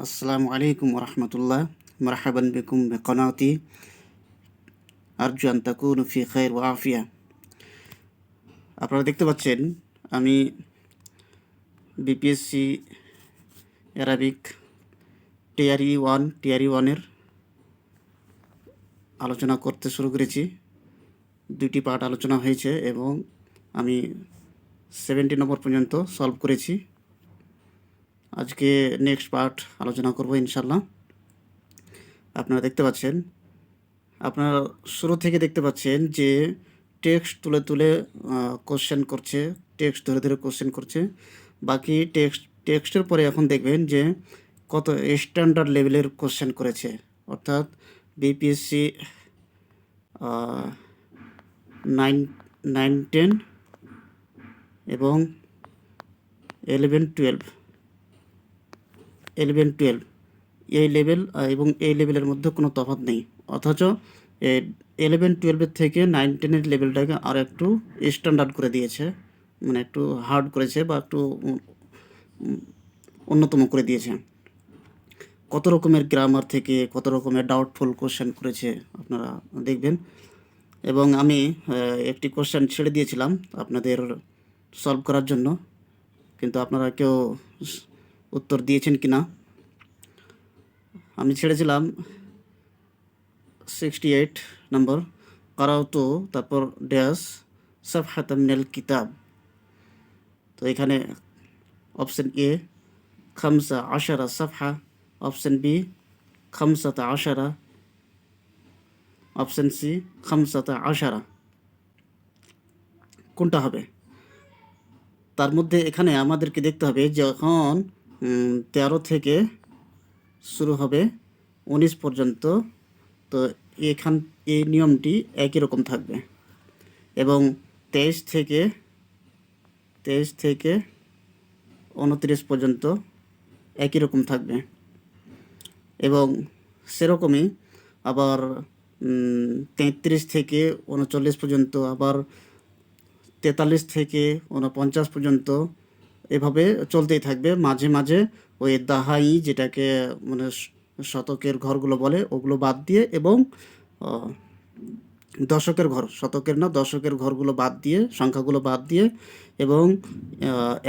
আসসালামু আলাইকুম ওরহমতুল্লাহ। মারহাবান বিকুম বিকনাতি আরজু আন তাকুনু ফি খাইর ওয়া আফিয়া। আপনারা দেখতে পাচ্ছেন আমি বিপিএসসি অ্যারাবিক টিআরই ওয়ানের আলোচনা করতে শুরু করেছি। 2টি পার্ট আলোচনা হয়েছে এবং আমি 70 নম্বর পর্যন্ত সলভ করেছি। আজকে নেক্সট পার্ট আলোচনা করব ইনশাল্লাহ। আপনারা দেখতে পাচ্ছেন, আপনারা শুরু থেকে দেখতে পাচ্ছেন যে টেক্সট তুলে তুলে কোশ্চেন করছে, টেক্সট ধরে ধরে কোশ্চেন করছে। বাকি টেক্সটের পরে এখন দেখবেন যে কত স্ট্যান্ডার্ড লেভেলের কোশ্চেন করেছে, অর্থাৎ বিপিএসসি 9, 10 এবং 11, 12 এই লেভেল এবং এই লেভেলের মধ্যে কোনো তফাৎ নেই। অথচ 11, 12 থেকে 9, 10 লেভেলটাকে আর একটু স্ট্যান্ডার্ড করে দিয়েছে, মানে একটু হার্ড করেছে বা একটু অন্যতম করে দিয়েছে। কত রকমের গ্রামার থেকে কত রকমের ডাউটফুল কোশ্চেন করেছে আপনারা দেখবেন। এবং আমি একটি কোশ্চেন ছেড়ে দিয়েছিলাম আপনাদের সলভ করার জন্য, কিন্তু আপনারা কেউ উত্তর দিয়েছেন কি না। আমি ছেড়েছিলাম 68 নম্বর, কারাউতু তারপর ড্যাশ সাফহাতাম মিনাল কিতাব। তো এখানে অপশন এ 15 সাফহা, অপশন বি 15, অপশন সি 15। কোনটা হবে? তার মধ্যে এখানে আমাদেরকে দেখতে হবে যখন 13 থেকে শুরু হবে 19 পর্যন্ত, তো এই নিয়মটি একই রকম থাকবে এবং 23 থেকে 29 পর্যন্ত একই রকম থাকবে। এবং সেরকমই আবার 33 থেকে 39 পর্যন্ত, আবার 43 থেকে 49 পর্যন্ত এভাবে চলতেই থাকবে। মাঝে মাঝে ওই দাহাই, যেটাকে মানে শতকের ঘরগুলো বলে, ওগুলো বাদ দিয়ে এবং দশকের ঘর, শতকের না দশকের ঘরগুলো বাদ দিয়ে, সংখ্যাগুলো বাদ দিয়ে এবং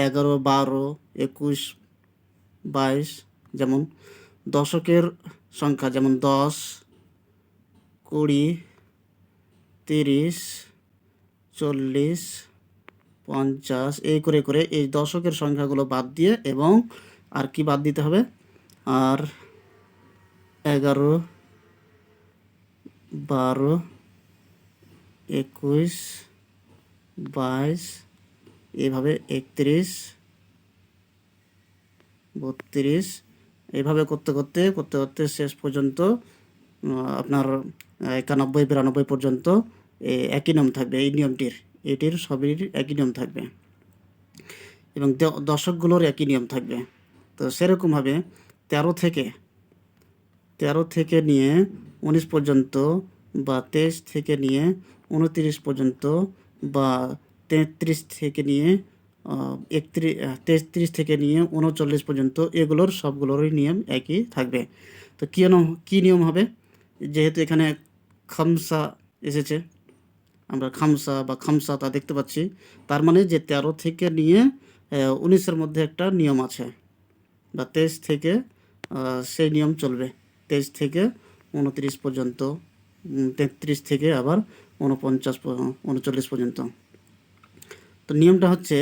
11, 12, 21, 22, যেমন দশকের সংখ্যা যেমন 10, 20, 30, 40, 50 এই করে করে এই দশকের সংখ্যাগুলো বাদ দিয়ে, এবং আর কি বাদ দিতে হবে, আর 11, 12, 21, 22, এইভাবে 31, 32, এইভাবে করতে করতে করতে করতে শেষ পর্যন্ত আপনার 91, 92 পর্যন্ত একই নিয়ম থাকবে। এই নিয়মটির, এটির সবই একই নিয়ম থাকবে এবং দশকগুলোর একই নিয়ম থাকবে। তো সেরকমভাবে 13 থেকে নিয়ে 19 পর্যন্ত, বা 23 থেকে নিয়ে 29 পর্যন্ত, বা 33 থেকে নিয়ে 33 থেকে নিয়ে 39 পর্যন্ত, এগুলোর সবগুলোরই নিয়ম একই থাকবে। তো কী নিয়ম হবে? যেহেতু এখানে খামসা এসেছে, আমরা খামসা বা খামসাতা দেখতে পাচ্ছি, তার মানে যে 13 থেকে নিয়ে 19-এর মধ্যে একটা নিয়ম আছে, বা 23 থেকে সেই নিয়ম চলবে। 23 থেকে 29 পর্যন্ত, 33 থেকে আবার 39 পর্যন্ত। তো নিয়মটা হচ্ছে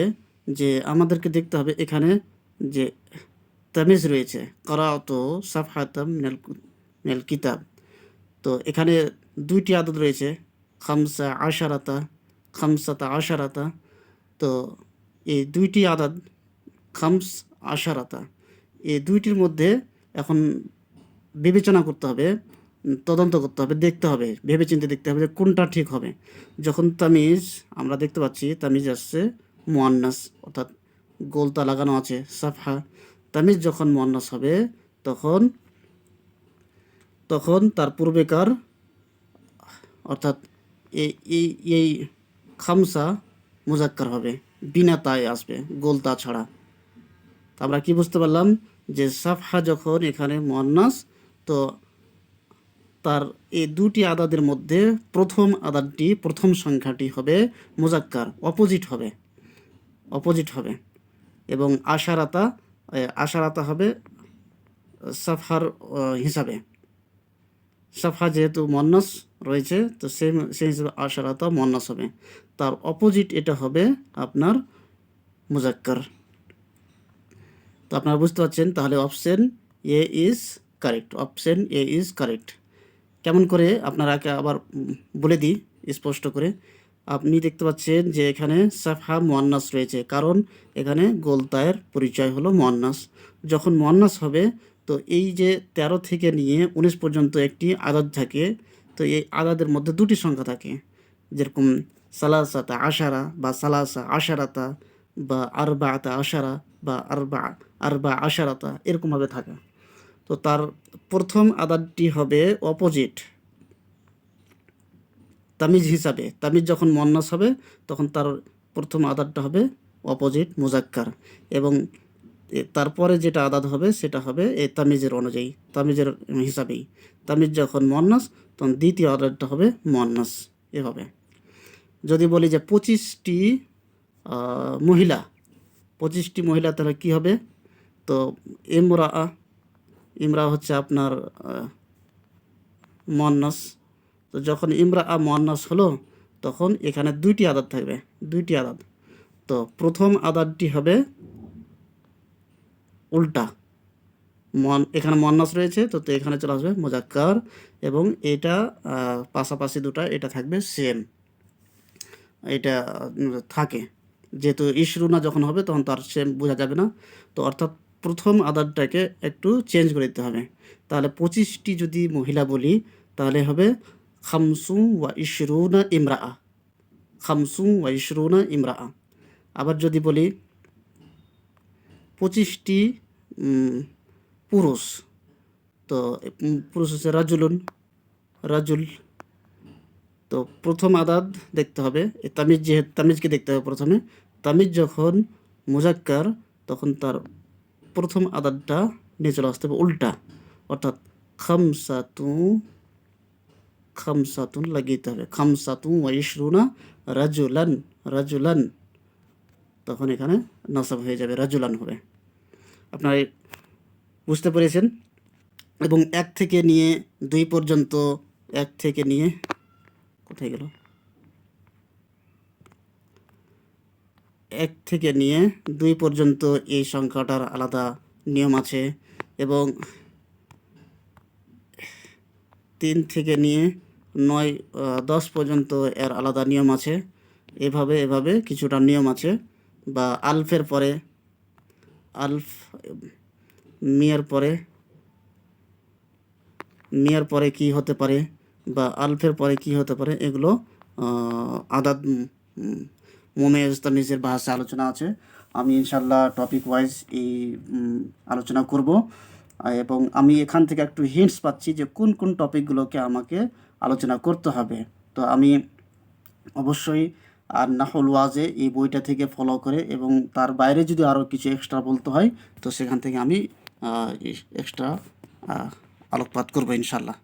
যে আমাদেরকে দেখতে হবে এখানে যে তামিজ রয়েছে, কারাউতু সাফহাতাম মিনাল কিতাব। তো এখানে 2টি আদদ রয়েছে, 15, 15। তো এই 2টি আদদ 15, এই 2টির মধ্যে এখন বিবেচনা করতে হবে, তদন্ত করতে হবে, দেখতে হবে, ভেবেচিন্তে দেখতে হবে যে কোনটা ঠিক হবে। যখন তামিজ আমরা দেখতে পাচ্ছি, তামিজ আসছে মুয়ান্নাস, অর্থাৎ গোলতা লাগানো আছে সাফহা। তামিজ যখন মুয়ান্নাস হবে তখন তার পূর্বেকার, অর্থাৎ এই খামসা মুজাক্কার হবে, বিনা তাই আসবে, গোলতা ছাড়া। আমরা কি বুঝতে পারলাম যে সাফহা যখন এখানে মুয়ান্নাস, তো তার এই দুটি আদাদের মধ্যে প্রথম আদাদটি, প্রথম সংখ্যাটি হবে মুজাক্কার, অপোজিট হবে। এবং আশারাতা, আশারাতা হবে সাফহার হিসাবে। সাফহা যেহেতু মুয়ান্নাস রয়েছে, তো সেই হিসাবে আশারাতা মুয়ান্নাস হবে। তার অপোজিট এটা হবে আপনার মুজাক্কার। তো আপনারা বুঝতে পারছেন, তাহলে option A is correct, option A is correct. কেমন করে আপনারাকে আবার বলে দিই স্পষ্ট করে। আপনি দেখতে পাচ্ছেন যে এখানে সাফহা মুয়ান্নাস রয়েছে, কারণ এখানে গোলতায়ের পরিচয় হলো মুয়ান্নাস। যখন মুয়ান্নাস হবে, তো এই যে 13 থেকে নিয়ে 19 পর্যন্ত একটি আদাদ থাকে, তো এই আদাদের মধ্যে দুটি সংখ্যা থাকে, যেরকম সালাসাতা আশারা বা সালাসা আশারাতা বা আরবাআতা আশারা বা আরবা আশারাতা, এরকমভাবে থাকে। তো তার প্রথম আদাদটি হবে অপোজিট তামিজ হিসাবে। তামিজ যখন মুয়ান্নাস হবে, তখন তার প্রথম আদাদটা হবে অপোজিট মুজাক্কার, এবং তারপরে যেটা আদাদ হবে সেটা হবে এই তামিজের অনুযায়ী, তামিজের হিসাবেই। তামিজ যখন মুয়ান্নাস, তখন দ্বিতীয় আদাদটা হবে মুয়ান্নাস, এভাবে। যদি বলি যে 25টি মহিলা, 25টি মহিলা, তাহলে কি হবে? তো ইমরা হচ্ছে আপনার মুয়ান্নাস। তো যখন ইমরা মুয়ান্নাস হলো, তখন এখানে দুইটি আদাদ থাকবে, দুইটি আদাদ। তো প্রথম আদাদটি হবে উল্টা, এখানে মুয়ান্নাস রয়েছে, তো এখানে চলে আসবে মুজাক্কার, এবং এটা পাশাপাশি দুটা এটা থাকবে সেম, এটা থাকে। যেহেতু ইশরুনা যখন হবে, তখন তার সেম বোঝা যাবে না, তো অর্থাৎ প্রথম আদাদটাকে একটু চেঞ্জ করে দিতে হবে। তাহলে 25টি যদি মহিলা বলি, তাহলে হবে খামসু ওয়া ইশরুনা ইমরাআ, খামসু ওয়া ইশরুনা ইমরাআ। আবার যদি বলি 25টি পুরুষ, তো পুরুষ হচ্ছে রাজুলুন, রাজুল। তো প্রথম আদাদ দেখতে হবে, তামিজ, যেহেতু তামিজকে দেখতে হবে প্রথমে। তামিজ যখন মুজাক্কার, তখন তার প্রথম আদাদটা নিয়ে চলে আসতে হবে উল্টা, অর্থাৎ খামসাতুন লাগিয়ে দিতে হবে, খামসাতুন ওয়া ইশরুনা রাজুলান, রাজুলান। তখন এখানে নাসাব হয়ে যাবে, রাজুলান হবে। আপনারা বুঝতে পেরেছেন? এবং 1 থেকে নিয়ে 2 পর্যন্ত, 1 থেকে নিয়ে কোথায় গেল, 1 থেকে নিয়ে 2 পর্যন্ত এই সংখ্যাটার আলাদা নিয়ম আছে, এবং 3 থেকে নিয়ে 10 পর্যন্ত এর আলাদা নিয়ম আছে। এভাবে কিছুটা নিয়ম আছে। বা আলফের পরে, আলফ মিয়ার পরে কি হতে পারে, বা আলফের পরে কি হতে পারে, এগুলো আদাদ মুমেজ তামিজের ভাষা আলোচনা আছে। আমি ইনশাল্লাহ টপিক ওয়াইজ এই আলোচনা করব, এবং আমি এখান থেকে একটু হিন্টস পাচ্ছি যে কোন কোন টপিকগুলোকে আমাকে আলোচনা করতে হবে। তো আমি অবশ্যই আর নাহুল ওয়াজে এই বইটা থেকে ফলো করে, এবং তার বাইরে যদি আরও কিছু এক্সট্রা বলতে হয়, তো সেখান থেকে আমি এক্সট্রা আলোকপাত করবো ইনশাল্লাহ,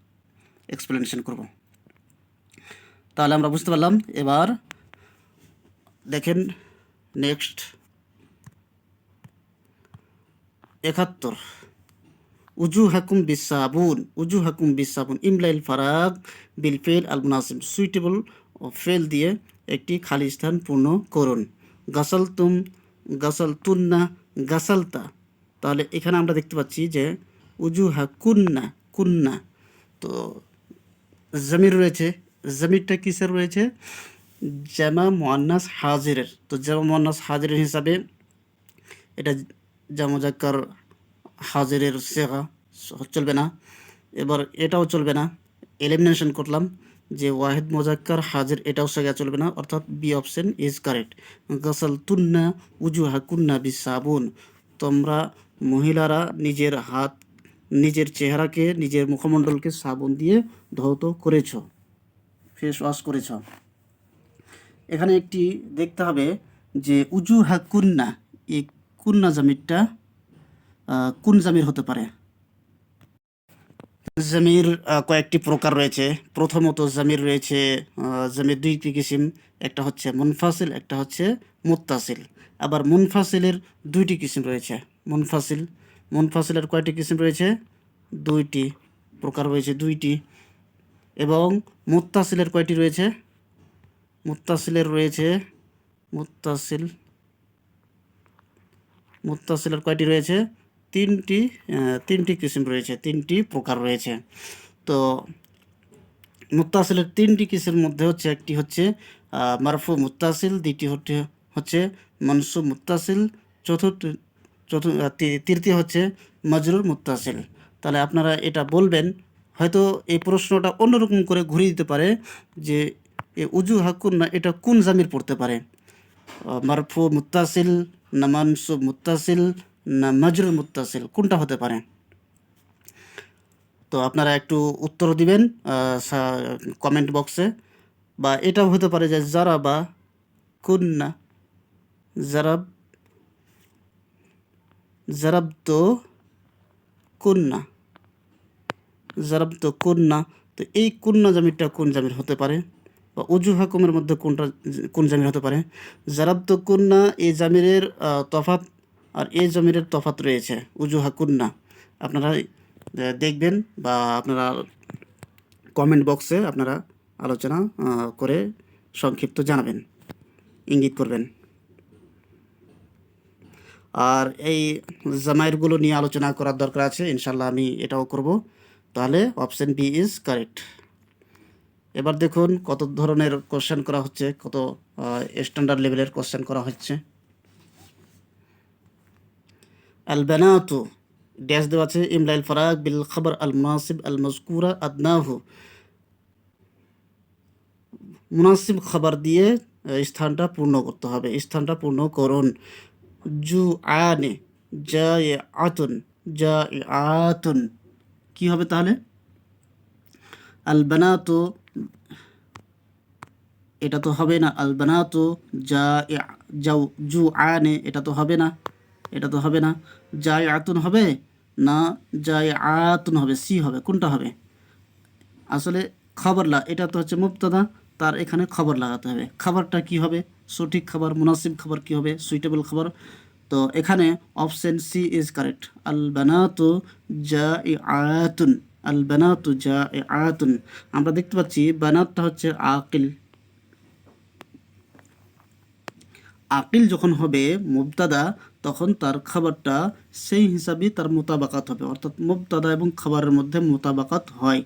এক্সপ্লেনেশন করব। তাহলে আমরা বুঝতে পারলাম। এবার দেখেন নেক্সট 71, উজুহাকুম বিসাবুন ইমলাইল ফারাগ বিল ফেল আল মুনাসিব, সুইটেবল ফেল দিয়ে একটি খালি স্থান পূর্ণ করুন। গাসালতুন্না, গাসালতা। তাহলে এখানে আমরা দেখতে পাচ্ছি যে কুন্না, তো জমির রয়েছে, জমিরটা কিসের রয়েছে? জামা মুয়ান্নাস হাজিরের। তো জামা মুয়ান্নাস হাজিরের হিসাবে এটা জামুজাক্কার হাজিরের সেগা চলবে না। এবার এটাও চলবে না, এলিমিনেশন করলাম যে ওয়াহিদ মুজাক্কার হাজির, এটাও সেগা চলবে না, অর্থাৎ বি অপশন ইজ কারেক্ট। গাসালতুন্না উজুহাকুন্না বিসাবুন, তোমরা মহিলারা নিজের হাত, নিজের চেহারাকে, নিজের মুখমণ্ডলকে সাবুন দিয়ে ধৌত করেছ, ফেস ওয়াশ করেছ। এখানে একটি দেখতে হবে যে উজুহাকুন্না, এই কুন্না জামিরটা কোন জামির হতে পারে? জামির কয়েকটি প্রকার রয়েছে। প্রথমত জামির রয়েছে, জামির দুইটি কিসিম, একটা হচ্ছে মুনফাসিল, একটা হচ্ছে মুত্তাসিল। আবার মুনফাসিলের দুইটি কিসিম রয়েছে। মুনফাসিলের কয়টি কিসিম রয়েছে? দুইটি প্রকার রয়েছে, দুইটি। এবং মুত্তাসিলের কয়টি রয়েছে? মুত্তাসিলের রয়েছে মুত্তাসিল মুত্তাসিলের কয়টি রয়েছে? তিনটি। তিনটি কিসিম রয়েছে, তিনটি প্রকার রয়েছে। তো মুত্তাসিলের তিনটি কিসের মধ্যে হচ্ছে, একটি হচ্ছে মারফু মুত্তাসিল, দ্বিতীয় হচ্ছে মনসুব মুত্তাসিল, তৃতীয় হচ্ছে মাজরুর মুত্তাসিল। তাহলে আপনারা এটা বলবেন, হয়তো এই প্রশ্নটা অন্যরকম করে ঘুরিয়ে দিতে পারে যে উজু হাকুন না, এটা কোন জামির পড়তে পারে? মারফু মুত্তাসিল, না মনসুব মুত্তাসিল, না মাজরুর মুত্তাসিল, কোনটা হতে পারে? তো আপনারা একটু উত্তর দিবেন কমেন্ট বক্সে। বা এটাও হতে পারে যে জারাবা কুন্না, জারাবতো কুন্না, জারাবতো কুন্না। তো এই কুন্না জামিরটা কোন জামির হতে পারে? বা উজু হাকুমের মধ্যে কোন জামির হতে পারে? জারাবতো কুন্না এই জামিরের তফাত আর এই জামিরের তফাত রয়েছে, উজু হাকুন্না। আপনারা দেখবেন বা আপনারা কমেন্ট বক্সে আপনারা আলোচনা করে সংক্ষিপ্ত জানাবেন, ইঙ্গিত করবেন। আর এই জামাইরগুলো নিয়ে আলোচনা করার দরকার আছে, ইনশাল্লাহ আমি এটাও করব। তাহলে অপশন বি ইজ কারেক্ট। এবার দেখুন কত ধরনের কোশ্চেন করা হচ্ছে, কত স্ট্যান্ডার্ড লেভেলের কোশ্চেন করা হচ্ছে। আল বানাতু ড্যাশ দেওয়া আছে, ইমলাইল ফারাক বিল খবর আল মুনাসিব আল মজকুরা আদনাহু। মুনাসিব খাবার দিয়ে স্থানটা পূর্ণ করতে হবে, স্থানটা পূর্ণ করুন। জু আনে আতুন কি হবে তাহলে? আল বানাতু, এটা তো হবে না। আল বানাতু জু আনে, এটা তো হবে না, এটা তো হবে না। আতুন হবে না, আতুন হবে, সি হবে, কোনটা হবে? আসলে এটা তো হচ্ছে মুবতাদা, তার এখানে খবর লাগাতে হবে। খাবারটা কি হবে? সঠিক খাবার, মুনাসিব খাবার কি হবে? সুইটেবল খাবার। তো এখানে অপশন সি ইজ কারেক্ট। আল বানাতু জাইআতুন, আল বানাতু জাইআতুন। আমরা দেখতে পাচ্ছি বানাতটা হচ্ছে আকিল। আকিল যখন হবে মুবতাদা, তখন তার খাবারটা সেই হিসাবে তার মোতাবাকাত হবে, অর্থাৎ মুবতাদা এবং খাবারের মধ্যে মোতাবাকাত হয়,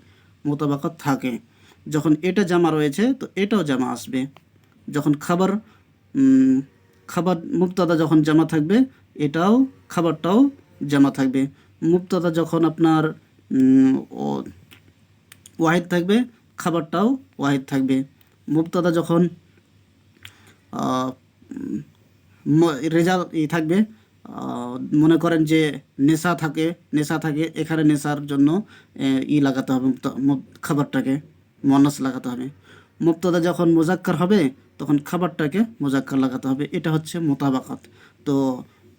মোতাবাকাত থাকে। যখন এটা জামা রয়েছে তো এটাও জামা আসবে। যখন খাবার মুবতাদা যখন জামা থাকবে, এটাও খাবারটাও জামা থাকবে। মুবতাদা যখন আপনার ওয়াহিদ থাকবে, খাবারটাও ওয়াহিদ থাকবে। মুবতাদা যখন রেজাল্ট থাকবে, মনে করেন যে নেশা থাকে, এখানে নেশার জন্য লাগাতে হবে, খাবারটাকে মুয়ান্নাস লাগাতে হবে। মুবতাদা যখন মুজাক্কার হবে, তখন খাবারটাকে মুজাক্কার লাগাতে হবে। এটা হচ্ছে মোতাবাকাত। তো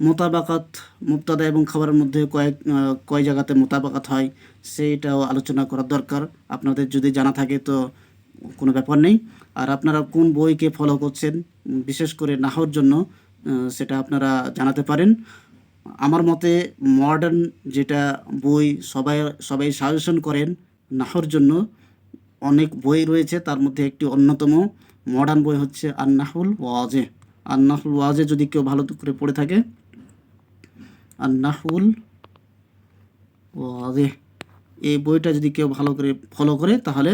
মোতাবাকাত মুবতাদা এবং খাবারের মধ্যে কয় জায়গাতে মোতাবাকাত হয় সেইটাও আলোচনা করার দরকার। আপনাদের যদি জানা থাকে তো কোনো ব্যাপার নেই। আর আপনারা কোন বইকে ফলো করছেন বিশেষ করে নাহর জন্য, সেটা আপনারা জানাতে পারেন। আমার মতে মডার্ন যেটা বই সবাই সাজেশন করেন নাহর জন্য, অনেক বই রয়েছে, তার মধ্যে একটি অন্যতম মডার্ন বই হচ্ছে আন-নাহউল ওয়াজিহ। আন-নাহউল ওয়াজিহ যদি কেউ ভালো করে পড়ে থাকে, আন-নাহউল ওয়াজিহ, এই বইটা যদি কেউ ভালো করে ফলো করে তাহলে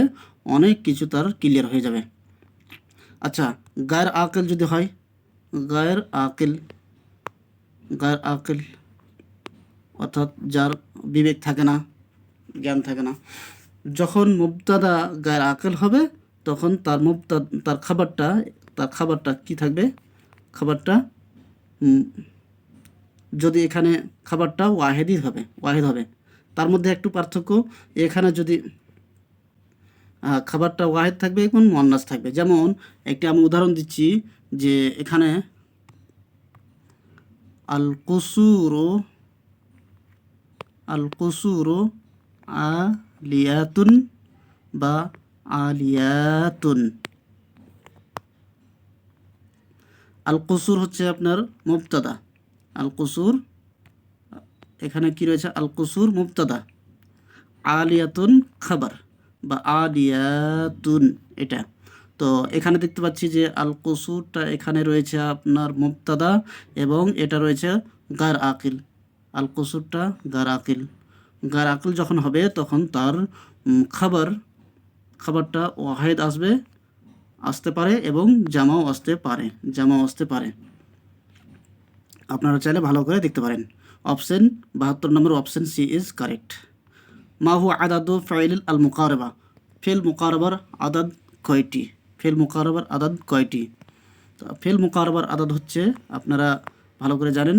অনেক কিছু তার ক্লিয়ার হয়ে যাবে। আচ্ছা, গায়ের আকিল যদি হয়, গায়ের আকিল অর্থাৎ যার বিবেক থাকে না, জ্ঞান থাকে না, যখন মুবতাদা গায়ের আকিল হবে, তখন তার খাবারটা কি থাকবে? খাবারটা যদি এখানে খাবারটা ওয়াহিদ হবে। তার মধ্যে একটু পার্থক্য, এখানে যদি খাবারটা ওয়াহিদ থাকবে এবং মুয়ান্নাস থাকবে। যেমন একটি আমি উদাহরণ দিচ্ছি, যে এখানে আল কুসুরু আল কুসুরু আলিয়াতুন বা আলিয়াতুন। আল কুসুর হচ্ছে আপনার মুবতাদা, আল কুসুর এখানে কি রয়েছে, আল কুসুর মুবতাদা, আলিয়াতুন খাবার বা আলিয়াতুন এটা। তো এখানে দেখতে পাচ্ছি যে আল কুসুরটা এখানে রয়েছে আপনার মুবতাদা এবং এটা রয়েছে গার আকিল। আল কুসুরটা গার আকিল, গার আকিল যখন হবে তখন তার খাবারটা ওয়াহেদ আসতে পারে এবং জামাও আসতে পারে। আপনারা চাইলে ভালো করে দেখতে পারেন। Option 72 number option C is correct. মা হু আদাদু ফাইল আল মুকারবা, ফেল মুকারবার আদাদ কয়টি? ফেল মুকারবার আদাদ কয়টি? তো ফেল মুকারবার আদাদ হচ্ছে আপনারা ভালো করে জানেন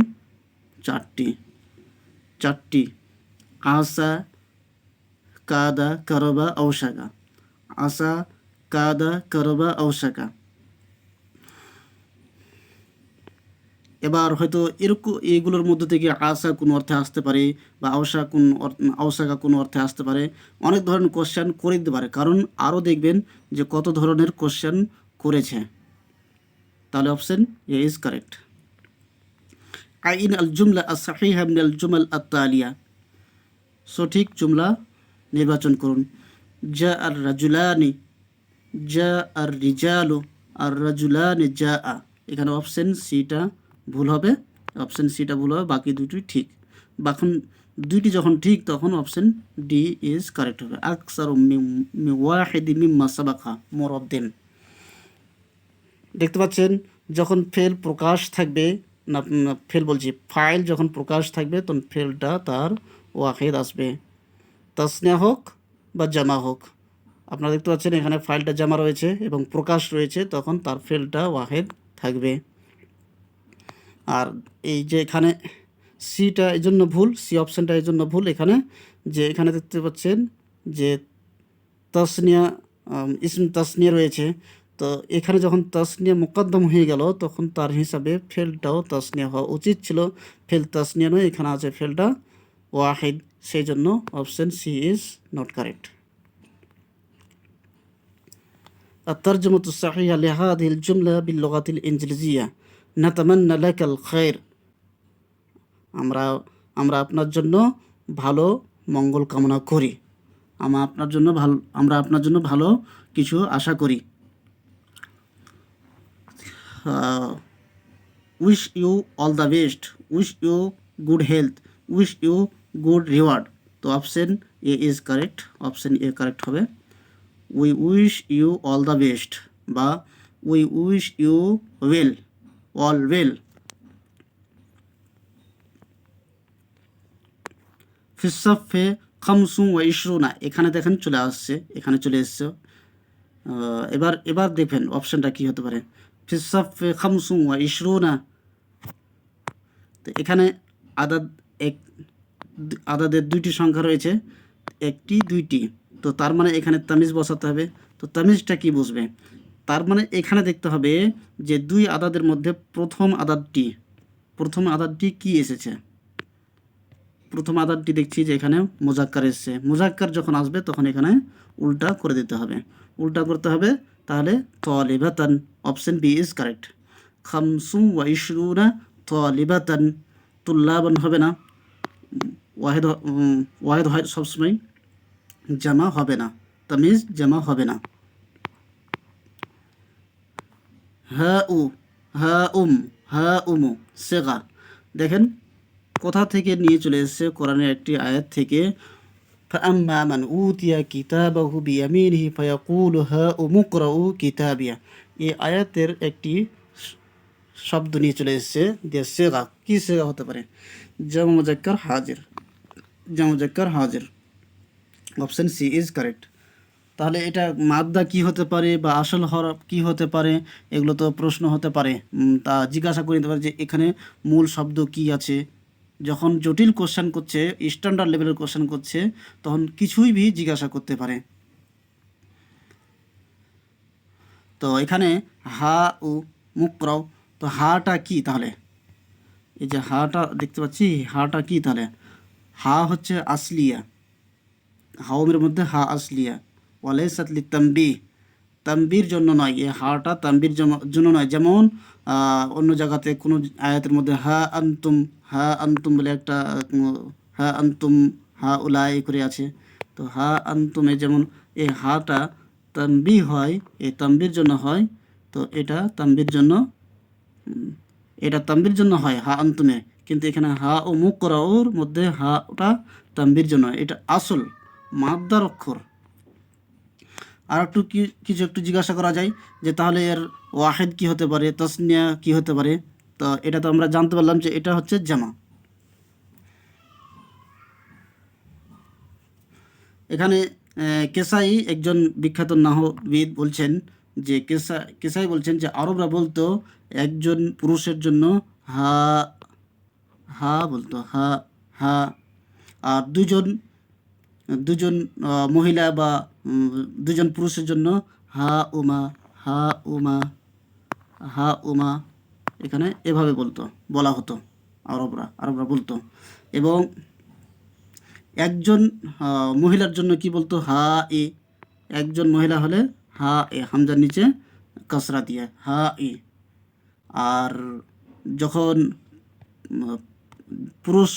চারটি। আসা, কাদা, করবা, ঔশাকা। আসা, কাদা, করবা, ঔশাকা। এবার হয়তো এরকম এগুলোর মধ্যে থেকে আসা কোন অর্থে আসতে পারে বা আওসাকা কোন অর্থে আসতে পারে। অনেক ধরনের কোশ্চেন করে দিতে পারে, কারণ আরও দেখবেন যে কত ধরনের কোশ্চেন করেছে। তাহলে অপশন এ ইজ কারেক্ট। আইন আল জুমলা as-sahiha min al jumal at-taliya, সঠিক জুমলা নির্বাচন করুন। জা আর রাজুলানি, জা আর রিজালু, আর রাজুলানি জা আ। এখানে অপশন সিটা ভুল হবে, বাকি দুটি ঠিক। বাকি দুইটি যখন ঠিক তখন অপশন ডি ইজ কারেক্ট হবে। আকসারু মিন ওয়াহিদি মিম্মা সাবাকা মুরাদ্দিন। দেখতে পাচ্ছেন যখন ফেল প্রকাশ থাকবে, ফাইল যখন প্রকাশ থাকবে তখন ফেলটা তার ওয়াহিদ আসবে, তাসনিয়া হোক বা জামা হোক। আপনারা দেখতে পাচ্ছেন এখানে ফাইলটা জামা রয়েছে এবং প্রকাশ রয়েছে, তখন তার ফেলটা ওয়াহিদ থাকবে। আর এই যে এখানে সিটা এই জন্য ভুল, সি অপশানটা এই জন্য ভুল এখানে, যে এখানে দেখতে পাচ্ছেন যে তাসনিয়া ইসম তাসনিয়া রয়েছে। তো এখানে যখন তাসনিয়া মুকদ্দম হয়ে গেল তখন তার হিসাবে ফেলটাও তাসনিয়া হওয়া উচিত ছিল। ফেল তাসনিয়া নয়, এখানে আছে ফেলটা ওয়াহিদ, সেই জন্য option C is not correct. الترجمة الصحيحة لهذه الجملة باللغة الإنجليزية نتمنى لك الخير, আমরা আপনার জন্য ভালো মঙ্গল কামনা করি, আমরা আপনার জন্য ভালো কিছু আশা করি। Wish you all the best, wish you good health, wish you good reward. তো option A is correct, option A correct হবে। We wish you all the best বা we wish you well, all well. ফিসফে খামসুম ওয়া ইশরুনা, এখানে দেখেন এখানে চলে এসছে। এবার দেখবেন অপশানটা কি হতে পারে। ফিসফে খামসুম ওয়া ইশরুনা, তো এখানে আদাদের দুইটি সংখ্যা রয়েছে, একটি দুইটি, তো তার মানে এখানে তামিজ বসাতে হবে। তো তামিজটা কি বুঝবে, তার মানে এখানে দেখতে হবে যে দুই আদাদের মধ্যে প্রথম আদাদটি কি এসেছে। প্রথম আদাদটি দেখছি যে এখানে মুজাক্কার এসেছে, মুজাক্কার যখন আসবে তখন এখানে উল্টা করে দিতে হবে, উল্টা করতে হবে। তাহলে তালিবাতান, অপশন বি ইজ কারেক্ট। খামসুম ওয়া ইশরুনা তালিবাতান, তুল্লাবান হবে না, ওয়াহেদ হয় সবসময়, জামা হবে না, তামিজ জামা হবে না। হা উমু সেগা, দেখেন কোথা থেকে নিয়ে চলে এসেছে, কোরআনের একটি আয়াত থেকে। فأما من أوتي كتابه بيمينه فيقول هاؤم اقرءوا كتابيه, এই আয়াতের একটি শব্দ নিয়ে চলে এসেছে যে সেগা, কি সেগা হতে পারে, জামা মুজাক্কার হাজির, অপশন সি ইজ কারেক্ট। তাহলে এটা মাদ্দা কি হতে পারে বা আসল হরফ কি হতে পারে, এগুলো তো প্রশ্ন হতে পারে, তা জিজ্ঞাসা করে নিতে পারে যে এখানে মূল শব্দ কি আছে। যখন জটিল কোশ্চেন করছে, স্ট্যান্ডার্ড লেভেলের কোশ্চেন করছে, তখন কিছুই ভি জিজ্ঞাসা করতে পারে। তো এখানে হা উ মুকরাও, তো হাটা কি, তাহলে এই যে হাটা দেখতে পাচ্ছি, হাটা কি, তাহলে হা হচ্ছে আসলিয়া, হাওমের মধ্যে হা আসলিয়া। ওয়ালাইসাত লিতামবিহ, তাম্বির জন্য নয়, এই হাটা তাম্বির জন্য নয়। যেমন অন্য জায়গাতে কোনো আয়াতের মধ্যে হা আন্তুম বলে একটা হা আন্তুম হা উলাই করে আছে। তো হা আন্তুমে যেমন এই হাটা তাম্বি হয়, এই তাম্বির জন্য হয়। তো এটা তাম্বির জন্য, এটা তাম্বির জন্য হয় হা আন্তুমে, কিন্তু এখানে হা ও মুখ করা ওর মধ্যে হা ওটা তাম্বির জন্য, এটা আসল মাদ্দার অক্ষর। আর একটু কিছু একটু জিজ্ঞাসা করা যায় যে তাহলে এর ওয়াহেদ কি হতে পারে, তাসনিয়া কি হতে পারে। তো এটা তো আমরা জানতে পারলাম যে এটা হচ্ছে জামা। এখানে কেসাই একজন বিখ্যাত নাহবিদ বলছেন যে কেসাই বলছেন যে আরবরা বলতো একজন পুরুষের জন্য হা হা বলতো, হা হা। আর দুজন দুজন মহিলা বা দুজন পুরুষের জন্য হা উমা, হা উমা, হা উমা, এখানে এভাবে বলা হতো, আরবরা বলতো। এবং একজন মহিলার জন্য কি বলতো, হা এ। একজন মহিলা হলে হা এ, হামজার নিচে কাসরা দিয়ে হা এ। আর যখন পুরুষ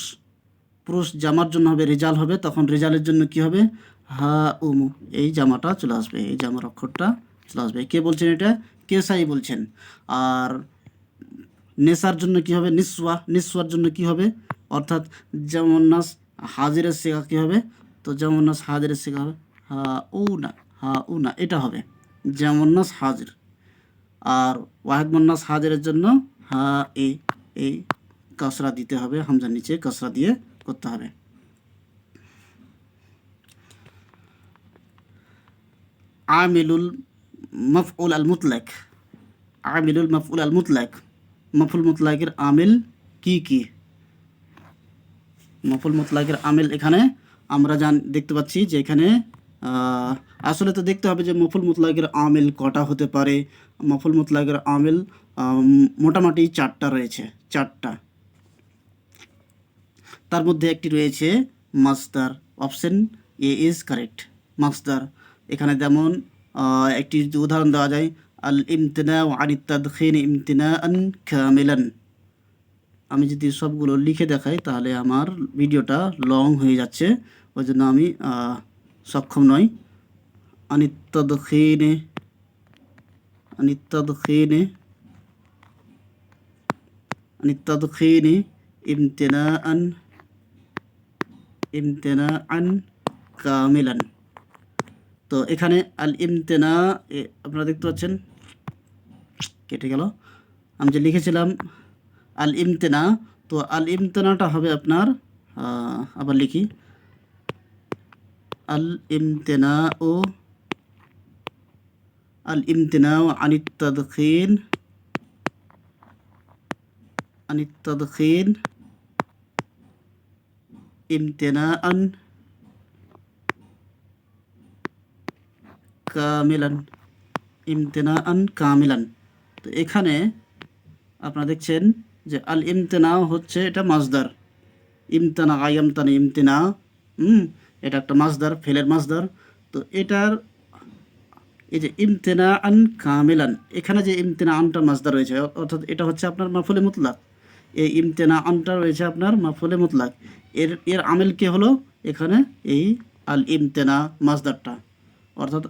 পুরুষ জামার জন্য হবে, রেজাল হবে, তখন রেজালের জন্য কি হবে, হা উমু, এই জামাটা চলে আসবে, এই জামার অক্ষরটা চলে আসবে। কে বলছেন এটা? কেসাই বলছেন। আর নেসার জন্য কি হবে, নিসওয়ার জন্য কি হবে, অর্থাৎ যেমন নাস হাজিরের শেখা কী হবে, তো যেমন নাস হাজিরের শেখা হবে হা উ না, হা উ না, এটা হবে যেমন নাস হাজির। আর ওয়াহেদ মুন্নাস হাজিরের জন্য হা এ, এই কাসরা দিতে হবে, হামজার নিচে কাসরা দিয়ে করতে হবে। আমিলুল মাফউল আল মুতলাক, আমিলুল মাফউল আল মুতলাক, মাফুল মুতলাকের আমিল কি কি? মাফুল মুতলাকের আমিল এখানে আমরা দেখতে পাচ্ছি যে এখানে আসলে তো দেখতে হবে যে মাফুল মুতলাকের আমিল কটা হতে পারে। মাফুল মুতলাকের আমিল মোটামুটি 4টা রয়েছে, 4টা। তার মধ্যে একটি রয়েছে মাসদার। অপশন এ ইজ কারেক্ট, মাসদার। এখানে যেমন একটি উদাহরণ দেওয়া যায়, আল ইমতিনা আনিত তাদখিন ইমতিনাআন কামিলান। আমি যদি সবগুলো লিখে দেখাই তাহলে আমার ভিডিওটা লং হয়ে যাচ্ছে, ওই জন্য আমি সক্ষম নই। আনিত তাদখিনে, আনিত তাদখিনে, আনিত তাদখিনে ইমতিনাআন, ইমতিনাআন কামিলান। তো এখানে আল ইমতেনা আপনারা দেখতে পাচ্ছেন কেটে গেল। আমি যে লিখেছিলাম আল ইমতেনা, তো আল ইমতেনাটা হবে আপনার, আবার লিখি, আল ইমতেনা ও আল ইমতেনা আনিত তাদখিন, আনিত তাদখিন ইমতেনাআন কামিলান, ইমতেনাআন কামিলান। তো এখানে আপনারা দেখছেন যে আল ইমতেনা হচ্ছে এটা মাসদার, ইমতানা আয়ামতানা ইমতেনা, এটা একটা মাসদার, ফেলের মাসদার। তো এটার এই যে ইমতেনাআন কামিলান, এখানে যে ইমতেনাআনটা মাসদার রয়েছে, অর্থাৎ এটা হচ্ছে আপনার মাফুলে মুতলাক। এই ইমতেনাআনটা রয়েছে আপনার মাফুলে মুতলাক। এর আমিল কে হলো এখানে এই আল ইমতেনা মাসদারটা, অর্থাৎ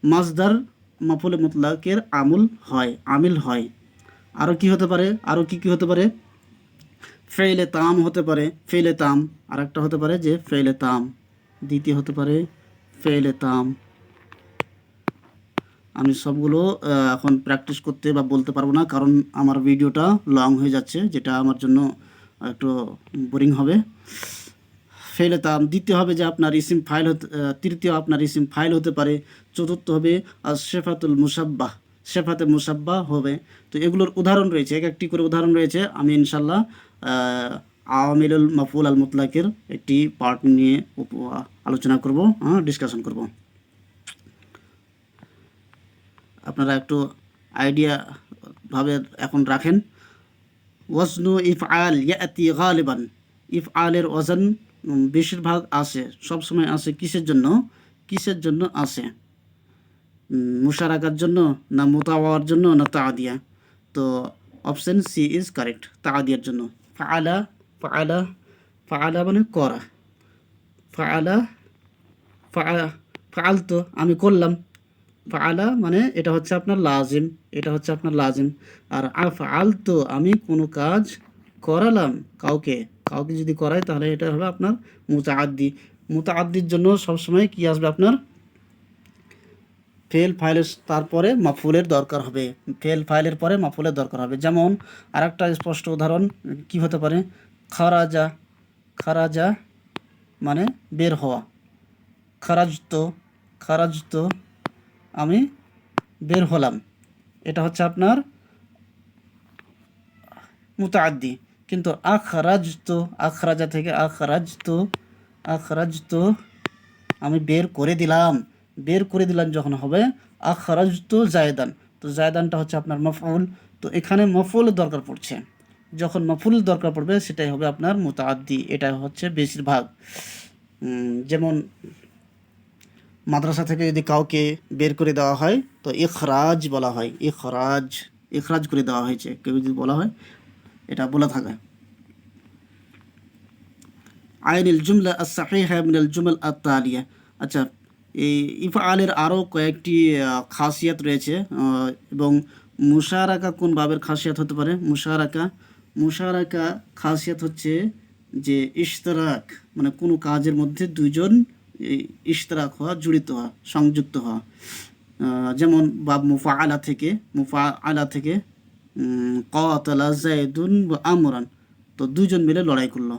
মাসদার মাফুলে মুতলাকের আমিল হয়। আরও কি হতে পারে, আরও কি হতে পারে, ফেইলে তাম হতে পারে, ফেইলে তাম। আর একটা হতে পারে যে ফেইলে তাম, দ্বিতীয় হতে পারে ফেইলে তাম। আমি সবগুলো এখন প্র্যাকটিস করতে বা বলতে পারবো না, কারণ আমার ভিডিওটা লং হয়ে যাচ্ছে, যেটা আমার জন্য একটু বোরিং হবে। ফেইলে তাম। দ্বিতীয় হবে যে আপনার ইসিম ফাইল তৃতীয় আপনার ইসিম ফাইল হতে পারে। চতুর্থ হবে আর শেফাতুল মুসাব্বাহ, শেফাতে মুসাব্বাহ হবে। তো এগুলোর উদাহরণ রয়েছে, এক একটি করে উদাহরণ রয়েছে। আমি ইনশাল্লাহ আওয়ামিলুল মাফউল আল মুতলাকের একটি পার্ট নিয়ে আলোচনা করব, ডিসকাশন করব। আপনারা একটু আইডিয়া ভাবে এখন রাখেন। ওয়াজনু ইফআল ইয়াতি গালিবান, ইফআলের ওজন বেশিরভাগ আসে, সবসময় আসে কিসের জন্য? কিসের জন্য আসে? মুশারাকার জন্য, না মুতাওয়ার জন্য, না তাআদিয়া? তো অপশন সি ইজ কারেক্ট, তাআদিয়ার জন্য। ফাআলা, ফাআলা, ফাআলা মানে করা। ফাআলা, ফাআলতু আমি করলাম। ফাআলা মানে এটা হচ্ছে আপনার লাজিম, এটা হচ্ছে আপনার লাজিম। আর আফআলতু আমি কোনো কাজ করালাম কাউকে, কাউকে যদি করাই তাহলে এটা হবে আপনার মুতাআদ্দি। মুতাআদ্দির জন্য সবসময় কি আসবে আপনার? ফেল ফাইলের তারপরে মাফুলের দরকার হবে, ফেল ফাইলের পরে মাফুলের দরকার হবে। যেমন আরেকটা স্পষ্ট উদাহরণ কি হতে পারে? খারাজা, খারাজা মানে বের হওয়া। খারাজতো, খারাজতো আমি বের হলাম, এটা হচ্ছে আপনার মুতাআদ্দি। কিন্তু আখরাজতো, আখরাজা থেকে আখরাজতো, আখরাজতো আমি বের করে দিলাম, বের করে দিলাম যখন হবে আখরাজতো জায়দান, তো জায়দানটা হচ্ছে আপনার মাফউল। তো এখানে মাফউলের দরকার পড়ছে, যখন মাফউলের দরকার পড়বে সেটাই হবে আপনার মুতাআদ্দি, এটা হচ্ছে বেশিরভাগ। যেমন মাদ্রাসা থেকে যদি কাউকে বের করে দেওয়া হয় তো ইখরাজ বলা হয়, ইখরাজ, ইখরাজ করে দেওয়া হয়েছে কেউ যদি বলা হয়, এটা বলে থাকে। আইনিল জুমলা আস-সাহিহা মিনাল জুমাল আত-তালিয়া। আচ্ছা, এই ইফআলের আরও কয়েকটি খাসিয়াত রয়েছে, এবং মুশারাকা কোন বাবের খাসিয়াত হতে পারে? মুশারাকা, মুশারাকা খাসিয়াত হচ্ছে যে ইশতেরাক, মানে কোনো কাজের মধ্যে দুইজন ইশতেরাক হওয়া, জড়িত হওয়া, সংযুক্ত হওয়া। যেমন বাব মুফাআলা থেকে, মুফাআলা থেকে কাতালা যায়দুন ওয়া আমরান, তো দুইজন মিলে লড়াই করলো।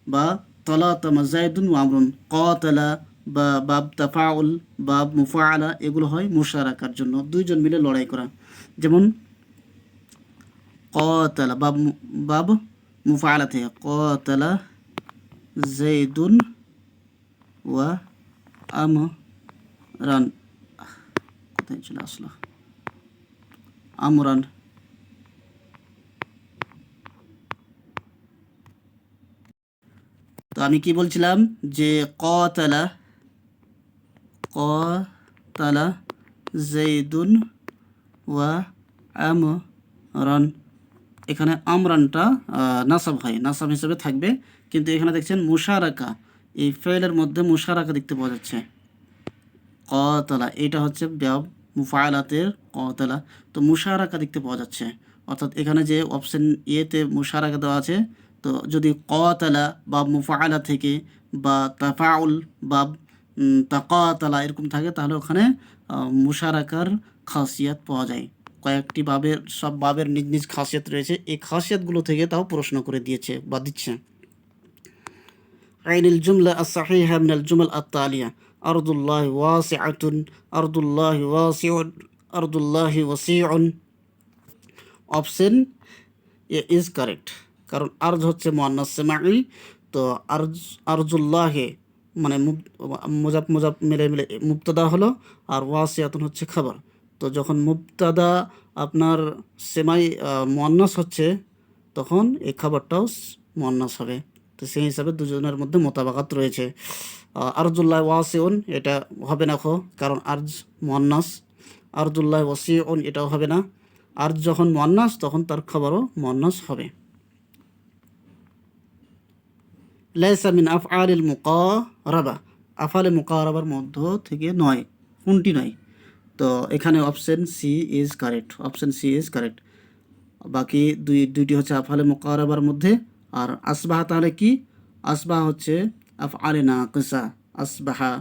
বা তালাতামা যায়দুন ওয়া আমরুন, কাতালা বা বাব তাফাউল, বাব মুফাআলা, এগুলো হয় মুশারাকার জন্য, দুইজন মিলে লড়াই করা। যেমন কাতালা, বাব বাব মুফাআলা থেকে কাতালা যায়দুন ওয়া আমরান, কোথায় চলে আসলো আমরান। তো আমি কি বলছিলাম যে কাতালা, কাতালা যায়দুন ওয়া আমরান, এখানে আমরানটা নাসাব হয়, নাসাব হিসেবে থাকবে। কিন্তু এখানে দেখছেন মুশারাকা, এই ফেলের মধ্যে মুশারাকা দেখতে পাওয়া যাচ্ছে। কাতালা এটা হচ্ছে ব্যাব মুফাআলাতের কাতালা, তো মুশারাকা দেখতে পাওয়া যাচ্ছে। অর্থাৎ এখানে যে অপশন এতে মুশারাকা দেওয়া আছে, তো যদি কাতালা বা মুফাআলা থেকে বা তাফাউল বা তাকাতালা এরকম থাকে তাহলে ওখানে মুশারাকার খাসিয়াত পাওয়া যায়। কয়েকটি বাবের, সব বাবের নিজ নিজ খাসিয়াত রয়েছে, এই খাসিয়াতগুলো থেকে তাও প্রশ্ন করে দিয়েছে বা দিচ্ছে। আইনিল জুমলা আস-সাহিহা মিনাল জুমাল আত-তালিয়া। আরদুল্লাহি ওয়াসিআতুন, আরদুল্লাহি ওয়াসিউন, আরদুল্লাহি ওয়াসিউন। অপশন এ ইজ কারেক্ট, কারণ আরজ হচ্ছে মুয়ান্নাস সামাঈ, তো আরজ, আরজুল্লাহে মানে মুজাব মুজাব মিলে মিলে মুবতাদা হলো, আর ওয়াসিআতুন হচ্ছে খাবার। তো যখন মুবতাদা আপনার সেমাই মুয়ান্নাস হচ্ছে তখন এই খাবারটাও মুয়ান্নাস হবে। তো সেই হিসাবে দুজনের মধ্যে মোতাবাকাত রয়েছে। আরজুল্লাহ ওয়াসিউন এটা হবে না খো, কারণ আরজ মুয়ান্নাস। আরজুল্লাহ ওয়াসিউন এটাও হবে না, আর যখন মুয়ান্নাস তখন তার খাবারও মুয়ান্নাস হবে। লাইসা মিন আফআলিল মুকারাবা, আফআলে মুকারাবার মধ্য থেকে নয়, কোনটি নয়? তো এখানে option C is correct, option C is correct. বাকি দুইটি হচ্ছে আফআলে মুকারাবার মধ্যে। আর আসবাহা তাহলে কি? আসবাহা হচ্ছে আফআলে নাকিসা, আসবাহা,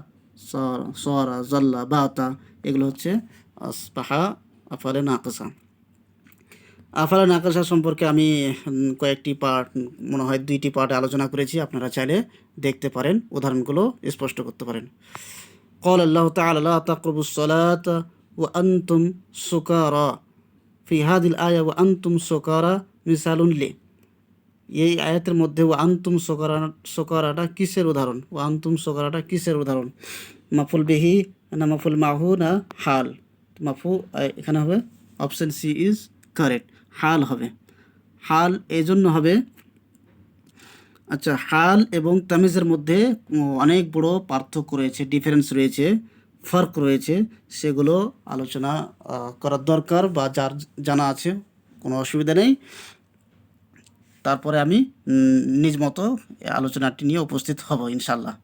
সারা, জাল্লা, বাতা, এগুলো হচ্ছে আসবাহা আফআলে নাকিসা। আফআলে নাকিসা সম্পর্কে আমি কয়েকটি পার্ট, মনে হয় 2টি পার্টে আলোচনা করেছি, আপনারা চাইলে দেখতে পারেন, উদাহরণগুলো স্পষ্ট করতে পারেন। قال الله تعالى لا تقربوا الصلاة وأنتم سكارى في هذه الآية وأنتم سكارى مثال লে, এই আয়াতের মধ্যে ওয়া আনতুম সোকারাটা কিসের উদাহরণ? ওয়া আনতুম সোকারাটা কিসের উদাহরণ? মাফুল বিহি না মাফুল মাহু না হাল? মাফু এখানে হবে অপশন সি ইজ কারেক্ট, হাল হবে। হাল এই জন্য হবে আচ্ছা, হাল এবং তামিজের মধ্যে অনেক বড় পার্থক্য রয়েছে, ডিফারেন্স রয়েছে, ফার্ক রয়েছে। সেগুলো আলোচনা করার দরকার, বা যার জানা আছে কোনো অসুবিধা নেই। তারপরে আমি নিজ মতো এই আলোচনাটি নিয়ে উপস্থিত হব ইনশাল্লাহ।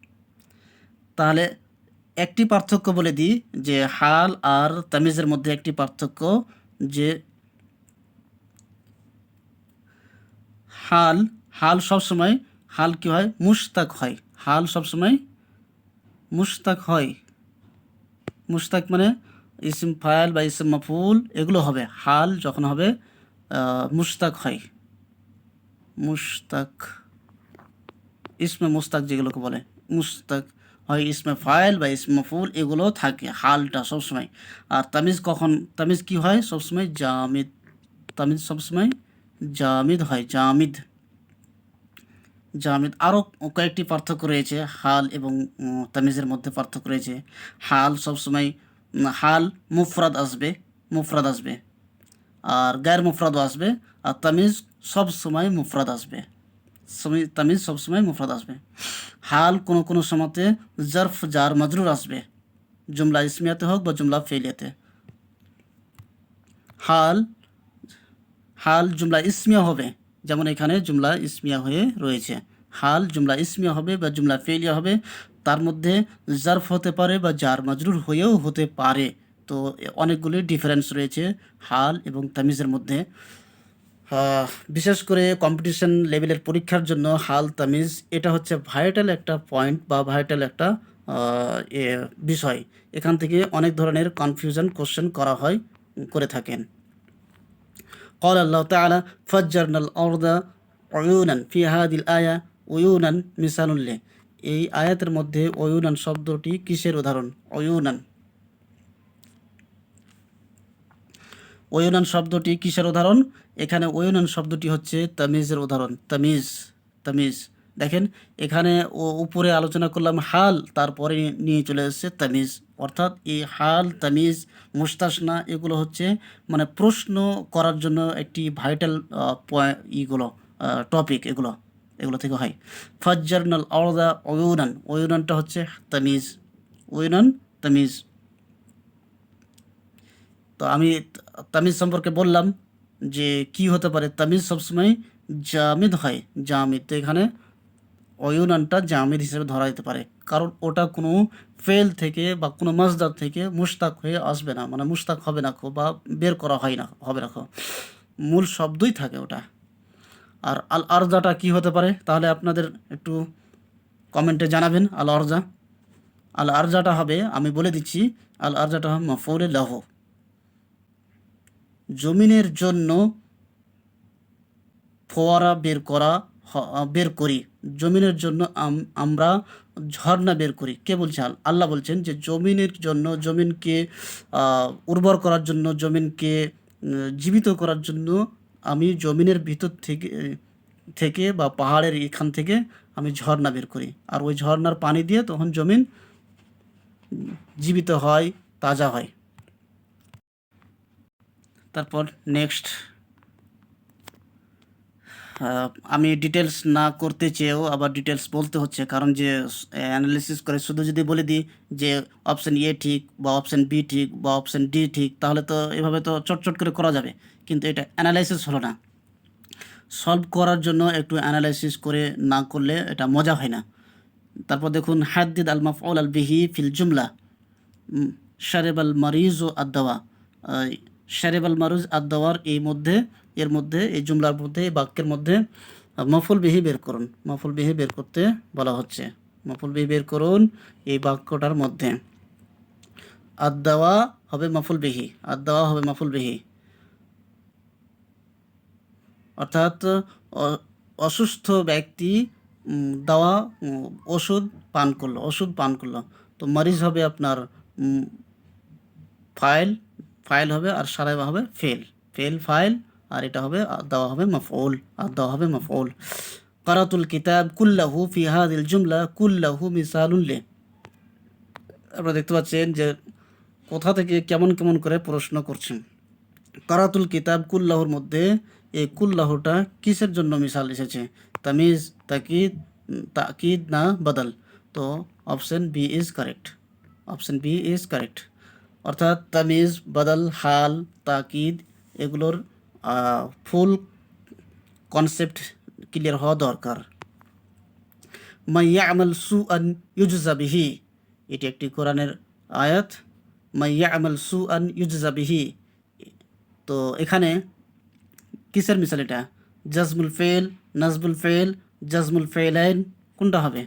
তাহলে একটি পার্থক্য বলে দিই, যে হাল আর তামিজের মধ্যে একটি পার্থক্য, যে হাল হাল সবসময়, হাল কি হয়, মুশতাক হয়। হাল সবসময় মুশতাক হয়। মুশতাক মানে ইসম ফাইল বা ইসম মাফুল এগুলো হবে। হাল যখন হবে মুশতাক হয়। মুশতাক, ইসমে মুস্তাক যেগুলোকে বলে, মুস্তাক হয় ইসমে ফাইল বা ইসমে মাফুল এগুলো থাকে হালটা সবসময়। আর তামিজ কখন, তামিজ কি হয়, সবসময় জামিদ। তামিজ সবসময় জামিদ হয়, জামিদ। জামিদ। আরও কয়েকটি পার্থক্য রয়েছে হাল এবং তামিজের মধ্যে পার্থক্য রয়েছে। হাল সবসময় হাল মুফরাদ আসবে, মুফরাদ আসবে, আর গায়ের মুফরাদও আসবে। আর তামিজ সবসময় মুফরাদ আসবে, তামিজ সবসময় মুফরাদ আসবে। হাল কোনো কোনো সময়তে জরফ জার মাজরুর আসবে, জুমলা ইসমিয়াতে হোক বা জুমলা ফেলিয়াতে। হাল হাল জুমলা ইসমিয়া হবে, যেমন এখানে জুমলা ইসমিয়া হয়ে রয়েছে। হাল জুমলা ইসমিয়া হবে বা জুমলা ফেলিয়া হবে, তার মধ্যে জারফ হতে পারে বা জার মাজরুর হয়েও হতে পারে। তো অনেকগুলি ডিফারেন্স রয়েছে হাল এবং তামিজের মধ্যে। বিশেষ করে কম্পিটিশন লেভেলের পরীক্ষার জন্য হাল তামিজ এটা হচ্ছে ভাইটাল একটা পয়েন্ট বা ভাইটাল একটা বিষয়। এখান থেকে অনেক ধরনের কনফিউশন কোশ্চেন করা হয়, করে থাকেন। قال الله تعالى فجرنا الأرض عيونا في هذه الآية عيونا مثال له। এই আয়াতের মধ্যে অয়ুনান শব্দটি কিসের উদাহরণ? অয়ুনান, ওয়ুনান শব্দটি কিসের উদাহরণ? এখানে ওয়ুনান শব্দটি হচ্ছে তামিজের উদাহরণ। তামিজ, তামিজ। দেখেন এখানে উপরে আলোচনা করলাম হাল, তারপরে নিয়ে চলে এসেছে তামিজ। অর্থাৎ এই হাল তামিজ মুস্তাসনা এগুলো হচ্ছে মানে প্রশ্ন করার জন্য একটি ভাইটাল ইগুলো টপিক, এগুলো এগুলো থেকে হয়। ফাজ্জারনাল আরদা ওয়ুনান, ওয়ুনানটা হচ্ছে তামিজ, ওয়ুনান তামিজ। তো আমি তামিজ সম্পর্কে বললাম যে কি হতে পারে, তামিজ সবসময় জামিদ হয়, জামিদ। তো এখানে অয়ুনানটা জামিদ হিসেবে ধরা যেতে পারে, কারণ ওটা কোনো ফেল থেকে বা কোনো মাজদার থেকে মুশতাক হয়ে আসবে না, মানে মুশতাক হবে না বা বের করা হয় না, হবে না, মূল শব্দই থাকে ওটা। আর আল আরজাটা কি হতে পারে তাহলে আপনাদের একটু কমেন্টে জানাবেন। আল আরজা, আল আরজাটা হবে, আমি বলে দিচ্ছি, আল আরজাটা হবে মাফউলে লাহ, জমিনের জন্য ফোয়ারা বের করি, জমিনের জন্য আমরা ঝর্ণা বের করি। কে বলছে? আল্লাহ বলছেন যে জমিনের জন্য, জমিনকে উর্বর করার জন্য, জমিনকে জীবিত করার জন্য আমি জমিনের ভিতর থেকে থেকে বা পাহাড়ের এখান থেকে আমি ঝর্ণা বের করি, আর ওই ঝর্ণার পানি দিয়ে তখন জমিন জীবিত হয়, তাজা হয়। তারপর নেক্সট, আমি ডিটেলস না করতে চেয়েও আবার ডিটেলস বলতে হচ্ছে, কারণ যে অ্যানালিসিস করে শুধু যদি বলে দিই যে অপশান এ ঠিক বা অপশান বি ঠিক বা অপশান ডি ঠিক, তাহলে তো এভাবে তো চটচট করে করা যাবে, কিন্তু এটা অ্যানালাইসিস হলো না। সলভ করার জন্য একটু অ্যানালাইসিস করে না করলে এটা মজা হয় না। তারপর দেখুন হাদ্দিদ আল মাফউল আল বিহি ফিল জুমলা, শারেব আল মারিজ ও আদাওয়া, শারেব আল মারুজ আদাওয়ার এর মধ্যে এই জুমলার মধ্যে, এই বাক্যের মধ্যে মফুল বিহি বের করুন। মফুল বিহি বের করতে বলা হচ্ছে, মফুল বিহি বের করুন এই বাক্যটার মধ্যে। আদাওয়া হবে মফুল বিহি, আদাওয়া হবে মফুল বিহি, অর্থাৎ অসুস্থ ব্যক্তি দাওয়া, ওষুধ পান করলো, ওষুধ পান করলো। তো মারিজ হবে আপনার ফাইল, ফাইল হবে, আর সারাইবা হবে ফেল, ফেল ফাইল, আর এটা হবে দেওয়া হবে মাফউল, আর দেওয়া হবে মাফউল। কারাতুল কিতাব কুল্লাহু ফি হাযিল জুমলা কুল্লাহু মিসালুন লি। আপনারা দেখতে পাচ্ছেন যে কোথা থেকে কেমন কেমন করে প্রশ্ন করছেন। কারাতুল কিতাব কুল্লাহুর মধ্যে এই কুল্লাহুটা কিসের জন্য মিসাল এসেছে? তামিজ, তাকিদ, তাকিদ না বদল। তো option B is correct, option B is correct. অর্থাৎ তামিজ, বদল, হাল, তাকিদ এগুলোর ফুল কনসেপ্ট ক্লিয়ার হওয়া দরকার। মাইয়া আমল সু আন ইউজা বিহি, এটি একটি কোরআনের আয়াত। মাইয়া আমল সু আন ইউজা বিহি, তো এখানে কিসের মিসাল এটা? জাজমুল ফেল, নাজবুল ফেল, জাজমুল ফেলাইন, কোনটা হবে?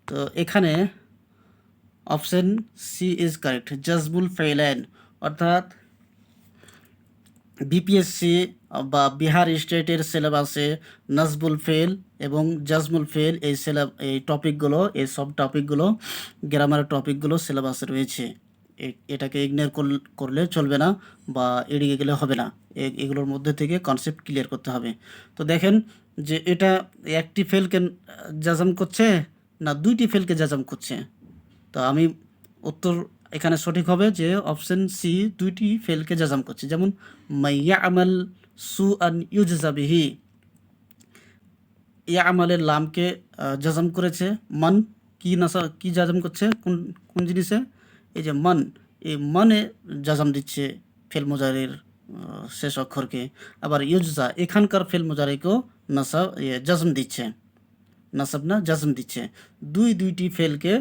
তো এখানে অপশন সি ইজ কারেক্ট, জাজমুল ফেলাইন। অর্থাৎ বিপিএসসি বা বিহার স্টেটের সিলেবাসে নাজবুল ফেল এবং জাজমুল ফেল এই টপিকগুলো, এই সব টপিকগুলো, গ্রামারের টপিকগুলো সিলেবাসে রয়েছে। এটাকে ইগনোর করলে চলবে না বা এড়িয়ে গেলে হবে না, এগুলোর মধ্যে থেকে কনসেপ্ট ক্লিয়ার করতে হবে। তো দেখেন যে এটা একটি ফেলকে জাজম করছে না দুইটি ফেলকে জাজম করছে। তো আমি উত্তর এখানে সঠিক হবে যে অপশন সি, দুইটি ফেলকে জাজম করছে। যেমন মাইয়া আমল সু আন ইউজা বিহি, ইয়া আমলের লামকে জাজম করেছে। মান কি নাসা কি জাজম করছে, কোন কোন জিনিসে? এই যে মান, এই মানে জাজম দিচ্ছে ফেল মুজারির শেষ অক্ষরকে। আবার ইউজা এখানকার ফেল মুজারিকেও নাসা জাজম দিচ্ছে, নাসাব না জাজম দিচ্ছে। দুইটি ফেলকে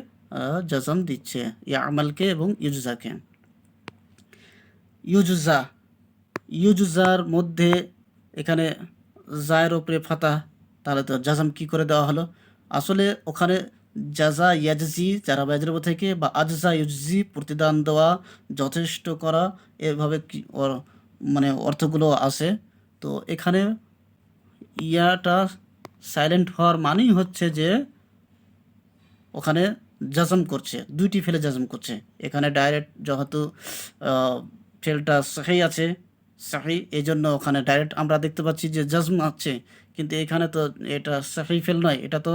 জাজম দিচ্ছে, ইয়া আমলকে এবং ইউজুজাকে। ইউজুজা, ইউজুজার মধ্যে এখানে জায়ের উপরে ফাতা, তাহলে তো জাজম কি করে দেওয়া হলো? আসলে ওখানে জাজা ইয়াজজি যারা বাজরব থেকে বা আজজা ইউজি প্রতিদান দেওয়া, যথেষ্ট করা, এভাবে কি মানে অর্থগুলো আছে। তো এখানে ইয়াটা সাইলেন্ট হওয়ার মানেই হচ্ছে যে ওখানে জাজম করছে, দুইটি ফেলে জাজম করছে। এখানে ডাইরেক্ট যেহেতু ফেলটা সাহি আছে, সাহি, এই জন্য ওখানে ডাইরেক্ট আমরা দেখতে পাচ্ছি যে জাজম আছে, কিন্তু এখানে তো এটা সাহি ফেল নয়, এটা তো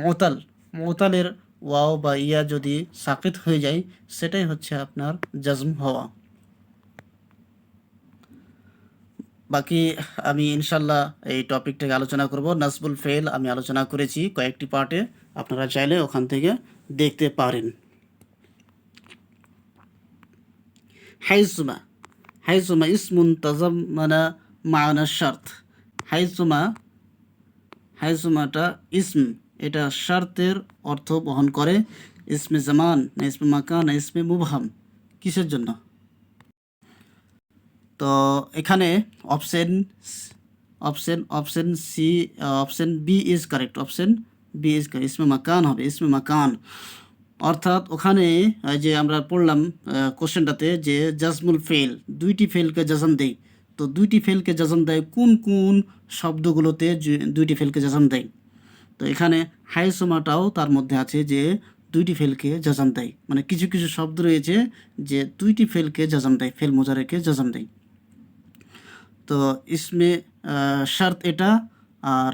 মুতাল। মুতালের ওয়াও বা ইয়া যদি সাকিত হয়ে যায় সেটাই হচ্ছে আপনার জাজম হওয়া। বাকি আমি ইনশাল্লাহ এই টপিকটাকে আলোচনা করব। নাসবুল ফেল আমি আলোচনা করেছি কয়েকটি পার্টে, আপনারা চাইলে ওখান থেকে দেখতে পারেন। হাইজুমা, হাইজুমা ইসমুন তাজাম্মানা মানা শার্ত। হাইজুমা, হাইজুমাটা ইসম, এটা শার্তের অর্থ বহন করে। ইসমে জামান না ইসমে মাকান না ইসমে মুবহাম, কিসের জন্য? তো এখানে option option option C, option B is correct, option B is correct, ইসমে মাকান হবে, ইসমে মাকান। অর্থাৎ ওখানে যে আমরা পড়লাম কোশ্চেনটাতে যে জাজমুল ফেল, দুইটি ফেলকে জাজম দেয়। তো দুইটি ফেলকে জাজম দেয় কোন কোন শব্দগুলোতে দুইটি ফেলকে জাজম দেয়? তো এখানে হাইসোমাটাও তার মধ্যে আছে যে দুইটি ফেলকে জাজম দেয়, মানে কিছু কিছু শব্দ রয়েছে যে দুইটি ফেলকে জাজম দেয়, ফেল মোজারেকে জাজম দেয়। তো ইসমে শার্ত এটা, আর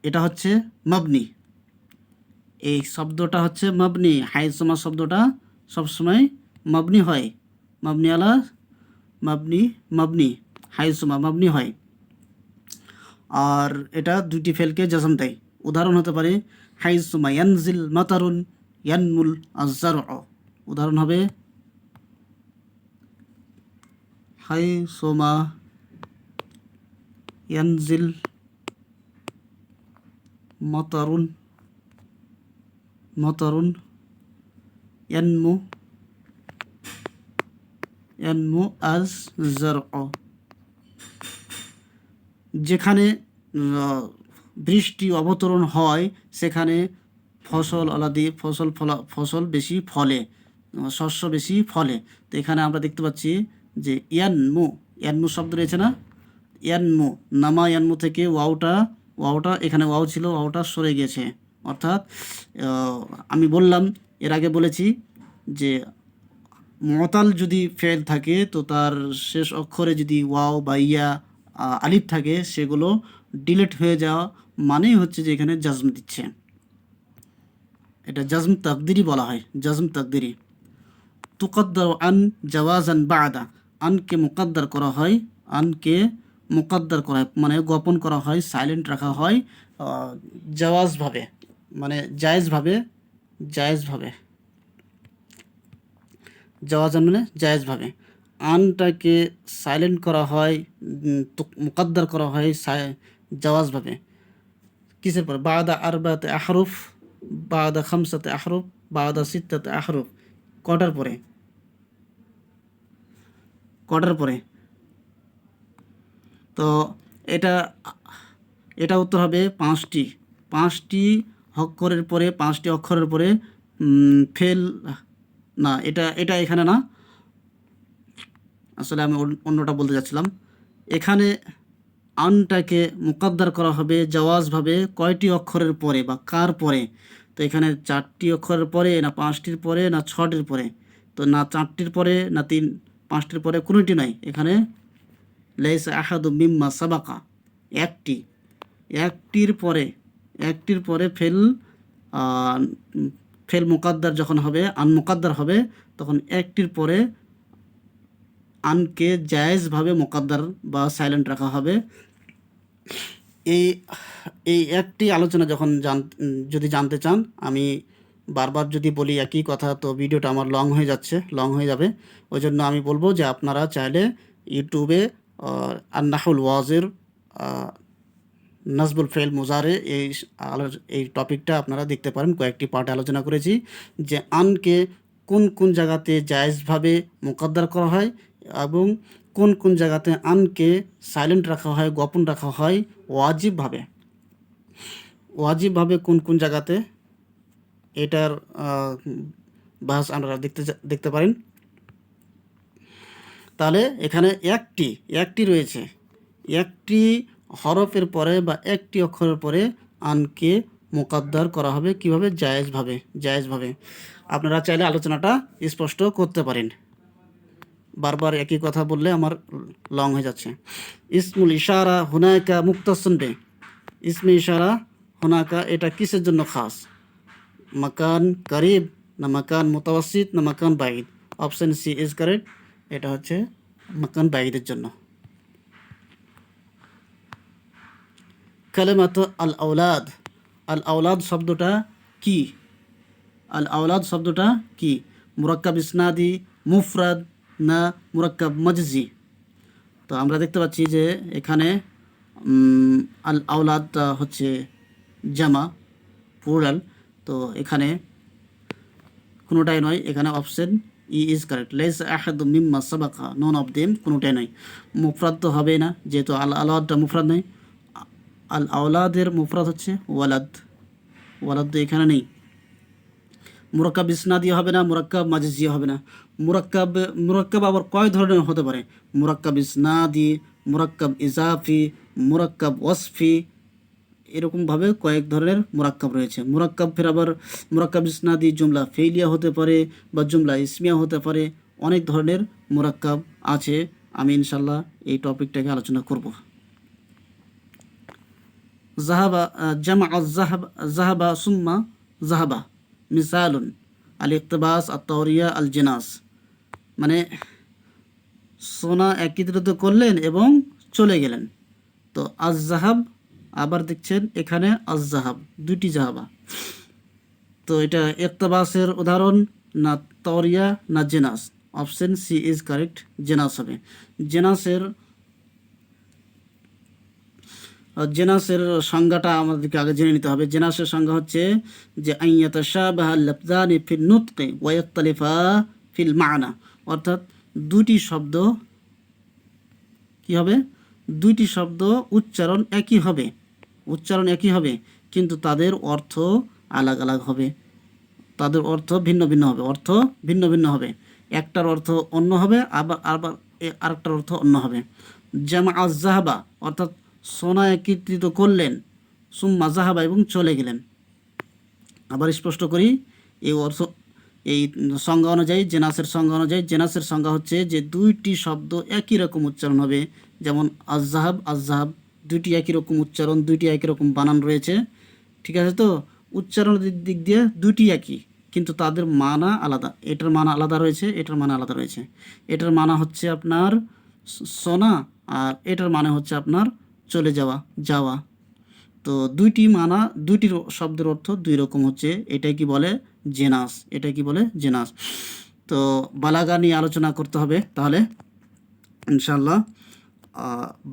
এটা হচ্ছে মাবনি। এই শব্দটা হচ্ছে মাবনি, হাইসমা শব্দটা সবসময় মাবনি হয়, মাবনি আলা মাবনি, মাবনি হাইসমা মাবনি হয়। আর এটা দুইটি ফেলকে জাজম দেয়। উদাহরণ হতে পারে হাইসমা ইয়ানজিল মাতারুন ইয়ানমুল আজারউ, উদাহরণ হবে হাইসমা ইয়ানজিল মাতারুন, মাতারুন ইয়ানমু, ইয়ানমু আজ জারউ। যেখানে বৃষ্টি অবতরণ হয় সেখানে ফসল আলাদি ফসল বেশি ফলে, শস্য বেশি ফলে। তো এখানে আমরা দেখতে পাচ্ছি যে ইয়ানমু, ইয়ানমু শব্দ রয়েছে না, ইয়ানমু, নামা ইয়ানমু থেকে ওয়াওটা এখানে ওয়াও ছিল, ওয়াওটা সরে গেছে। অর্থাৎ আমি বললাম, এর আগে বলেছি যে মতাল যদি ফেল থাকে তো তার শেষ অক্ষরে যদি ওয়াও বা ইয়া আলিফ থাকে সেগুলো ডিলিট হয়ে যাওয়া মানেই হচ্ছে যে এখানে জাজম দিচ্ছে। এটা জাজম তাকদিরি বলা হয়, জাজম তাকদিরি। তুকদ্দার আন জাওয়াজান বাদা, আনকে মুকদ্দার করা হয়, আনকে মুকদ্দার করা হয় মানে গোপন করা হয়, সাইলেন্ট রাখা হয় জাওয়াজভাবে, মানে জায়েজভাবে, জায়েজভাবে, জাওয়াজ মানে জায়েজভাবে আনটাকে সাইলেন্ট করা হয়, মুকাদ্দার করা হয় জাওয়াজভাবে। কিসের পরে? বাদা আরবাতে আহরুফ, বাদা খামসাতে আহরুফ, বাদা সিত্তাতে আহরুফ। কটার পরে? কটার পরে? তো এটা এটা উত্তর হবে 5টি। 5টি অক্ষরের পরে, 5টি অক্ষরের পরে ফেল, না এটা এটা এখানে না, আসলে আমি অন্যটা বলতে যাচ্ছিলাম। এখানে আনটাকে মুকাদ্দার করা হবে জাওয়াজভাবে কয়টি অক্ষরের পরে বা কার পরে? তো এখানে 4টি অক্ষরের পরে, না 5টির পরে, না 6টির পরে? তো না 4টির পরে, না 5টির পরে, কোনোটি নয়। এখানে লাইসা আহাদু মিম্মা সাবাকা, একটি, একটির পরে, একটির পরে ফেল, ফেল মুকাদ্দার যখন হবে, আন মুকাদ্দার হবে, তখন একটির পরে আনকে জায়েজভাবে মুকাদ্দার বা সাইলেন্ট রাখা হবে। এই এই একটি আলোচনা যখন যদি জানতে চান, আমি বারবার যদি বলি একই কথা তো ভিডিওটা আমার লং হয়ে যাচ্ছে, লং হয়ে যাবে। ওই জন্য আমি বলবো যে আপনারা চাইলে ইউটিউবে আন্নাহুল ওয়াজির নাজবুল ফেল মুজারে এই টপিকটা আপনারা দেখতে পারেন। কয়েকটি পার্টে আলোচনা করেছি যে আনকে কোন কোন জায়গাতে জায়েজভাবে মুকাদ্দার করা হয় এবং কোন কোন জায়গাতে আনকে সাইলেন্ট রাখা হয়, গোপন রাখা হয় ওয়াজিবভাবে। ওয়াজিবভাবে কোন কোন জায়গাতে, এটার বাস আপনারা দেখতে পারেন। তাহলে এখানে একটি রয়েছে, একটি হরফের পরে বা একটি অক্ষরের পরে আনকে মুকাদ্দার করা হবে কিভাবে? জায়েজভাবে, জায়েজভাবে। আপনারা চাইলে আলোচনাটা স্পষ্ট করতে পারেন। বারবার একই কথা বললে আমার লং হয়ে যাচ্ছে। ইসমুল ইশারা হুনাকা মুক্তাসন বে, ইসমে ইশারা হুনাকা এটা কিসের জন্য খাস? মাকান করিব, না মাকান মুতাওয়াসিত, না মাকান বাইদ? অপশন সি ইজ কারেক্ট, এটা হচ্ছে মাকান বাইদের জন্য। কালেমাত আল আওলাদ, আল আওলাদ শব্দটা কি? আল আওলাদ শব্দটা কি? মুরাক্কাব ইসনাদি, মুফরাদ, না মুরাক্কাব মজজি? তো আমরা দেখতে পাচ্ছি যে এখানে আল আওলাদটা হচ্ছে জামা, প্লুরাল। তো এখানে কোনোটাই নয়, এখানে অপশন ই ইজ কারেক্ট। লাইসা আহাদু মিম্মা সাবাকা, নন অফ দেম, কোনোটাই নয়। মুফরাদ তো হবেই না, যেহেতু আল আওলাদটা মুফরাদ নয়। আল আওলাদের মুফরাদ হচ্ছে ওয়ালাদ, ওয়ালাদ তো এখানে নেই। মুরাক্কাব ইসনাদি হবে না, মুরাক্কাব মাজজি হবে না। মুরাক্কাব আবার কয় ধরনের হতে পারে? মুরাক্কাব ইসনাদি, মুরাক্কাব ইজাফি, মুরাক্কাব ওয়াসফি, এরকমভাবে কয়েক ধরনের মুরাক্কাব রয়েছে। মুরাক্কাব ফের আবার মুরাক্কাব ইসনাদি জুমলা ফেইলিয়া হতে পারে বা জুমলা ইসমিয়া হতে পারে, অনেক ধরনের মুরাক্কাব আছে। আমি ইনশাল্লাহ এই টপিকটাকে আলোচনা করব। জাহাবা, জামা জাহাবা সুম্মা জাহাবা, মিসালুন আল ইকতবাস আত তাওরিয়া আল জিনাস, মানে সোনা একত্রিত করলেন এবং চলে গেলেন। তো আজ জাহাব, আবার দেখছেন এখানে আজ জাহাব, দুইটি জাহাবা। তো এটা ইকতবাসের উদাহরণ, না তাওরিয়া, না জিনাস? অপশন সি ইজ কারেক্ট, জেনাস হবে। জেনাসের জেনাসের সংজ্ঞাটা আমাদেরকে আগে জেনে নিতে হবে। জেনাসের সংজ্ঞা হচ্ছে যে আইয়াতাশাবাহা লাফজানি ফিল নুতকি ওয়া ইয়াখতালিফা ফিল মা'না, অর্থাৎ দুইটি শব্দ কি হবে? দুইটি শব্দ উচ্চারণ একই হবে, উচ্চারণ একই হবে, কিন্তু তাদের অর্থ আলাদা আলাদা হবে, তাদের অর্থ ভিন্ন ভিন্ন হবে, অর্থ ভিন্ন ভিন্ন হবে। একটার অর্থ অন্য হবে, আবার আবার আরেকটার অর্থ অন্য হবে। জামা আজ জাহাবা, অর্থাৎ সোনা একত্রিত করলেন, সুম্মা জাহাবা, এবং চলে গেলেন। আবার স্পষ্ট করি, এই অর্থ, এই সংজ্ঞা অনুযায়ী, জেনাসের সংজ্ঞা অনুযায়ী, জেনাসের সংজ্ঞা হচ্ছে যে দুইটি শব্দ একই রকম উচ্চারণ হবে। যেমন আজ জাহাব, দুইটি একই রকম উচ্চারণ, দুইটি একই রকম বানান রয়েছে, ঠিক আছে? তো উচ্চারণের দিক দিয়ে দুইটি একই, কিন্তু তাদের মানা আলাদা। এটার মানা আলাদা রয়েছে, এটার মানা আলাদা রয়েছে। এটার মানা হচ্ছে আপনার সোনা, আর এটার মানে হচ্ছে আপনার চলে যাওয়া, যাওয়া। তো তো দুইটি মানা, দুইটি শব্দের অর্থ দুই রকম হচ্ছে। এটাই কি বলে জেনাস, এটাই কি বলে জেনাস। তো বালাগা নিয়ে আলোচনা করতে হবে তাহলে ইনশাল্লাহ।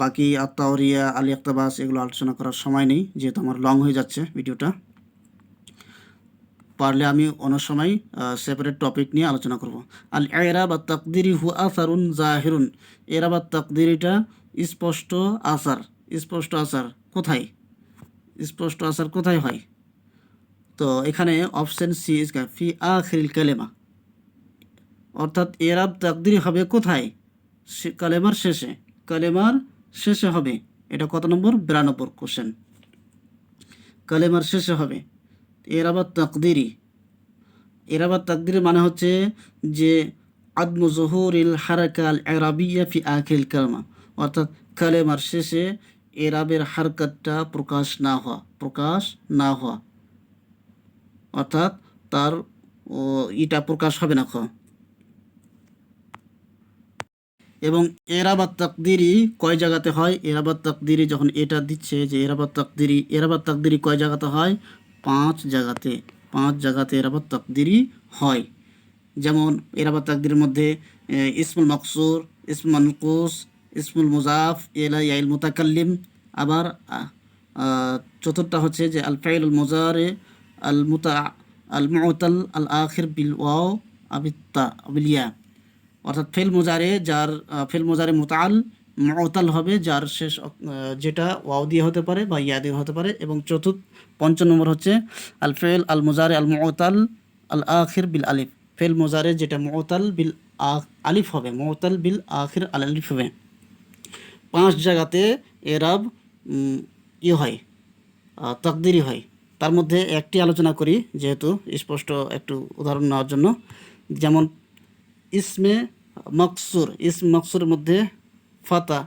বাকি আত্মাওরিয়া আল ইকতাবাস এগুলো আলোচনা করার সময় নেই, যেহেতু আমার লং হয়ে যাচ্ছে ভিডিওটা। পারলে আমি অন্য সময় সেপারেট টপিক নিয়ে আলোচনা করব। আল ইরাব আত তাকদিরি হু আসারুন জাহিরুন। ইরাব আত তাকদিরিটা স্পষ্ট আসার, স্পষ্ট আসার কোথায়, স্পষ্ট আসার কোথায় হয়? তো এখানে অপশন সি ফি আখিরিল কালেমা, অর্থাৎ এরাব তাকদিরি হবে কোথায়? কালেমার শেষে, কালেমার শেষে হবে। এটা কত নম্বর? 92 কোশ্চেন। কালেমার শেষে হবে এরাবাত তাকদিরি। এরাবাত তাকদিরি মানে হচ্ছে যে আদমু জহুরিল হারাকাল এরাবিয়া ফি আখিরিল কালেমা, অর্থাৎ কালেমার শেষে এরাবের হারকাতটা প্রকাশ না হওয়া, প্রকাশ না হওয়া, অর্থাৎ তার ইটা প্রকাশ হবে না। এবং এরাবাত তাকদিরি কয় জায়গাতে হয়? এরাবাত তাকদিরি যখন এটা দিচ্ছে যে এরাবাত তাকদিরি, এরাবাত তাকদিরি কয় জায়গাতে হয়? 5 জায়গাতে, 5 জায়গাতে এরাবাত তাকদিরি হয়। যেমন এরাবাত তাকদিরের মধ্যে ইসমুল মকসুর, ইসমুল মানকুস, ইসমুল মুজাফ ইলাইহি আল মুতাকাল্লিম। আবার চতুর্থটা হচ্ছে যে আল ফাইলুল মুজারে আল মুতাল আল আখির বিল ওয়াও আবিত্তা আবিলিয়া, অর্থাৎ ফেল মোজারে যার ফেল মোজারে মুতাল মুতাল হবে, যার শেষ যেটা ওয়াও দিয়ে হতে পারে বা ইয়া দিয়ে হতে পারে। এবং পঞ্চম নম্বর হচ্ছে আল ফেল আল মোজারে আল মুতাল আল আখির বিল আলিফ, ফেল মোজারে যেটা মুতাল বিল আলিফ হবে, মুতাল বিল আখির আল আলিফ হবে। 5 জায়গাতে এরাব হয়, তাকদিরি হয়। তার মধ্যে একটি আলোচনা করি যেহেতু স্পষ্ট একটু উদাহরণ নেওয়ার জন্য। যেমন ইসমে মকসুর, ইসম মকসুরের মধ্যে ফাতা,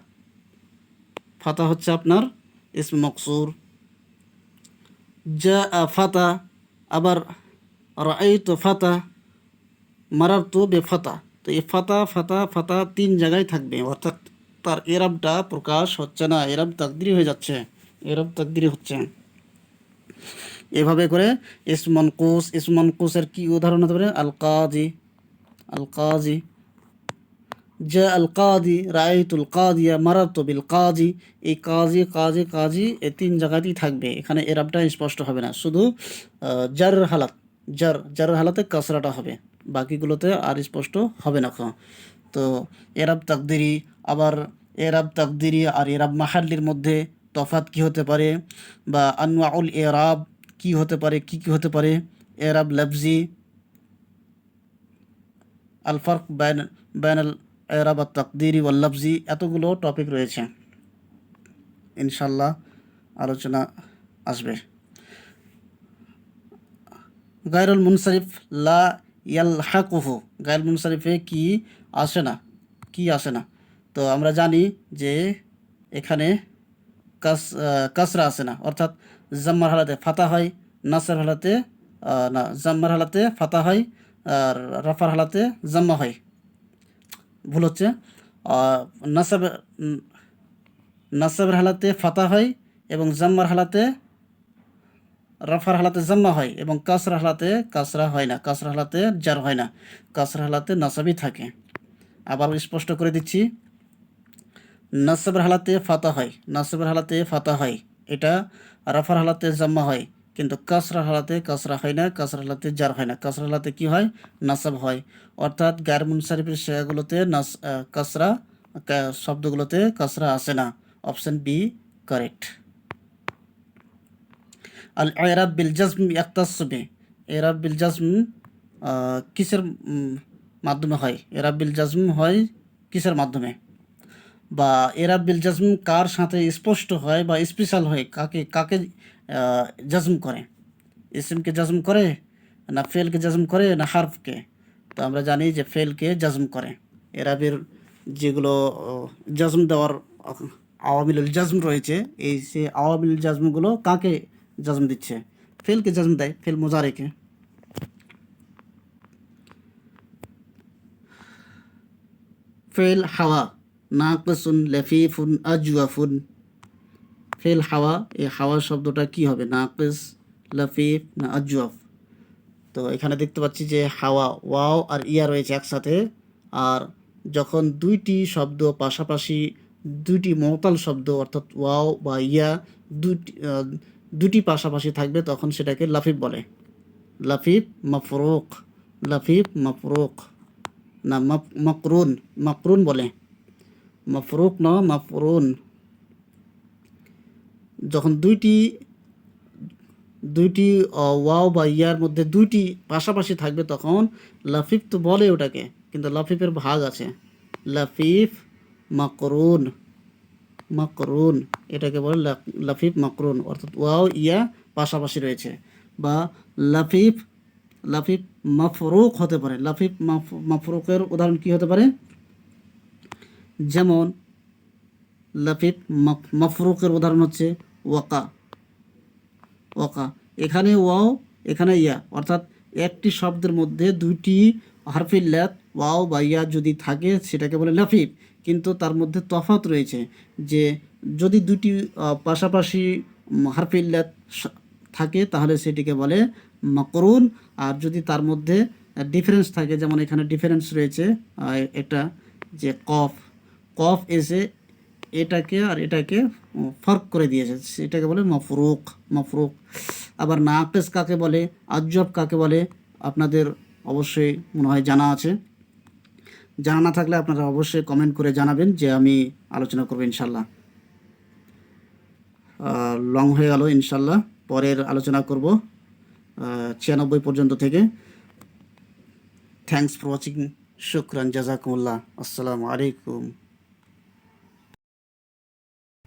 ফাতা হচ্ছে আপনার ইসম মকসুর। যা ফাতা, আবার রাআইতু ফাতা, মারারতু বেফাতা। তো এই ফাতা ফাতা ফাতা 3 জায়গায় থাকবে, অর্থাৎ তার এরাবটা প্রকাশ হচ্ছে না, এরাব তাকদিরি হয়ে যাচ্ছে, এরাব তাকদিরি হচ্ছে। এভাবে করে ইসম মনকুস, ইসম মনকুসের কি উদাহরণ হতে পারে? আল কাজি, আল কাজি, জা আল কাদি, রাআইতুল কাদিয়া, মারারতু বিল কাজি। এই কাজি কাজি কাজি এই 3 জায়গাতেই থাকবে, এখানে এরাবটা স্পষ্ট হবে না, শুধু জার হালাত, জার হালাতে কাসরাটা হবে, বাকিগুলোতে আর স্পষ্ট হবে না। তো এরাব তাকদিরি, আবার এরাব তাকদিরি আর এরাব মাহাল্লির মধ্যে তফাৎ কি হতে পারে, বা আনওয়াউল এরাব কি হতে পারে, কি কি হতে পারে? এরাব লফজি, আল ফারক বাইনাল এরাব আত তাকদিরি ওয়াল লফজি, এতগুলো টপিক রয়েছে, ইনশাল্লাহ আলোচনা আসবে। গায়রুল মুনসারিফ লা ইয়ালহাকুহু, গায়রুল মুনসারিফে কি আসে না, কি আসে না? তো আমরা জানি যে এখানে কাসরা আসে না, অর্থাৎ জাম্মার হালাতে ফাতা হয়, নাসের হালাতে না, জাম্মার হালাতে ফাতা হয়, আর রাফার হালাতে জাম্মা হয়। ভুল হচ্ছে, নাসাব, নাসাবের হালাতে ফাতা হয় এবং জাম্মার হালাতে, রাফার হালাতে জাম্মা হয়, এবং কাসরা হালাতে কাসরা হয় না, কাসরা হালাতে জার হয় না, কাসরা হালাতে নাসাবই থাকে। আবার স্পষ্ট করে দিচ্ছি, নাসাবের হালাতে ফাতা হয়, নাসাবের হালাতে ফাতা হয়, এটা রাফার হালাতে জাম্মা হয়, কিন্তু কাসরা হালাতে কাসরা হয় না, কাসরা হালাতে জার হয় না, কাসরা হালাতে কি হয়? নাসাব হয়। অর্থাৎ গায়র মুনসারিফের শেয়াগুলোতে কাসরা, শব্দগুলোতে কাসরা আসে না। Option B correct. আল ইরাব বিল জাজম ইয়াক্তাসু বি, ইরাব বিল জাজম কিসের মাধ্যমে হয়? ইরাব বিল জাজম হয় কিসের মাধ্যমে? বা এরাব বিল জাজম কার সাথে স্পষ্ট হয় বা স্পেশাল হয়? কাকে কাকে জাজম করে? ইসিমকে জাজম করে, না ফেলকে জাজম করে, না হারফকে? তো আমরা জানি যে ফেলকে জাজম করে। এরাবের যেগুলো জাজম দেওয়ার আওয়ামিলুল জাজম রয়েছে, এই সে আওয়ামিলুল জাজমগুলো কাকে জাজম দিচ্ছে? ফেলকে জাজম দেয়, ফেল মুজারিকে। ফেল হাওয়া, নাকিসুন, লাফিফুন, আজওয়াফুন। ফেল হাওয়া, এই হাওয়া শব্দটা কি হবে, নাকিস, লাফিফ না আজওয়াফ? তো এখানে দেখতে পাচ্ছি যে হাওয়া, ওয়াও আর ইয়া রয়েছে একসাথে। আর যখন দুইটি শব্দ পাশাপাশি, দুইটি মতাল শব্দ অর্থাৎ ওয়াও বা ইয়া দুটি পাশাপাশি থাকবে তখন সেটাকে লাফিফ বলে। লাফিফ মাফরুক, লাফিফ মাফরুক না মাকরুন, মাকরুন বলে, মাফরুক না মাফরুন। যখন দুইটি দুইটি ওয়াও বা ইয়ার মধ্যে দুইটি পাশাপাশি থাকবে তখন লাফিফ তো বলে ওটাকে, কিন্তু লাফিফের ভাগ আছে, লাফিফ মাকরুন, মাকরুন এটাকে বলে লাফিফ মাকরুন, অর্থাৎ ওয়াও ইয়া পাশাপাশি রয়েছে। বা লাফিফ, লাফিফ মাফরুক হতে পারে। লাফিফ মাফরুকের উদাহরণ কি হতে পারে, যেমন লাফিফ মাফরুকের উদাহরণ হচ্ছে ওয়াকা, ওয়াকা, এখানে ওয়াও এখানে ইয়া, অর্থাৎ একটি শব্দের মধ্যে দুইটি হারফিল্লাত ওয়াও বা ইয়া যদি থাকে সেটাকে বলে লাফিফ। কিন্তু তার মধ্যে তফাৎ রয়েছে, যে যদি দুটি পাশাপাশি হারফিল্লাত থাকে তাহলে সেটিকে বলে মাকরুন। আর যদি তার মধ্যে ডিফারেন্স থাকে, যেমন এখানে ডিফারেন্স রয়েছে এটা, যে কফ, কফ এসে এটাকে আর এটাকে ফার্ক করে দিয়েছে, সেটাকে বলে মফরুক, মফরুক। আবার নাকিস কাকে বলে, আজব কাকে বলে, আপনাদের অবশ্যই মনে হয় জানা আছে। জানা না থাকলে আপনারা অবশ্যই কমেন্ট করে জানাবেন, যে আমি আলোচনা করবো ইনশাল্লাহ। লং হয়ে গেল, ইনশাল্লাহ পরের আলোচনা করব 96 পর্যন্ত থেকে। থ্যাংকস ফর ওয়াচিং, শুকরান, জাজাকুমুল্লাহ, আসসালামু আলাইকুম।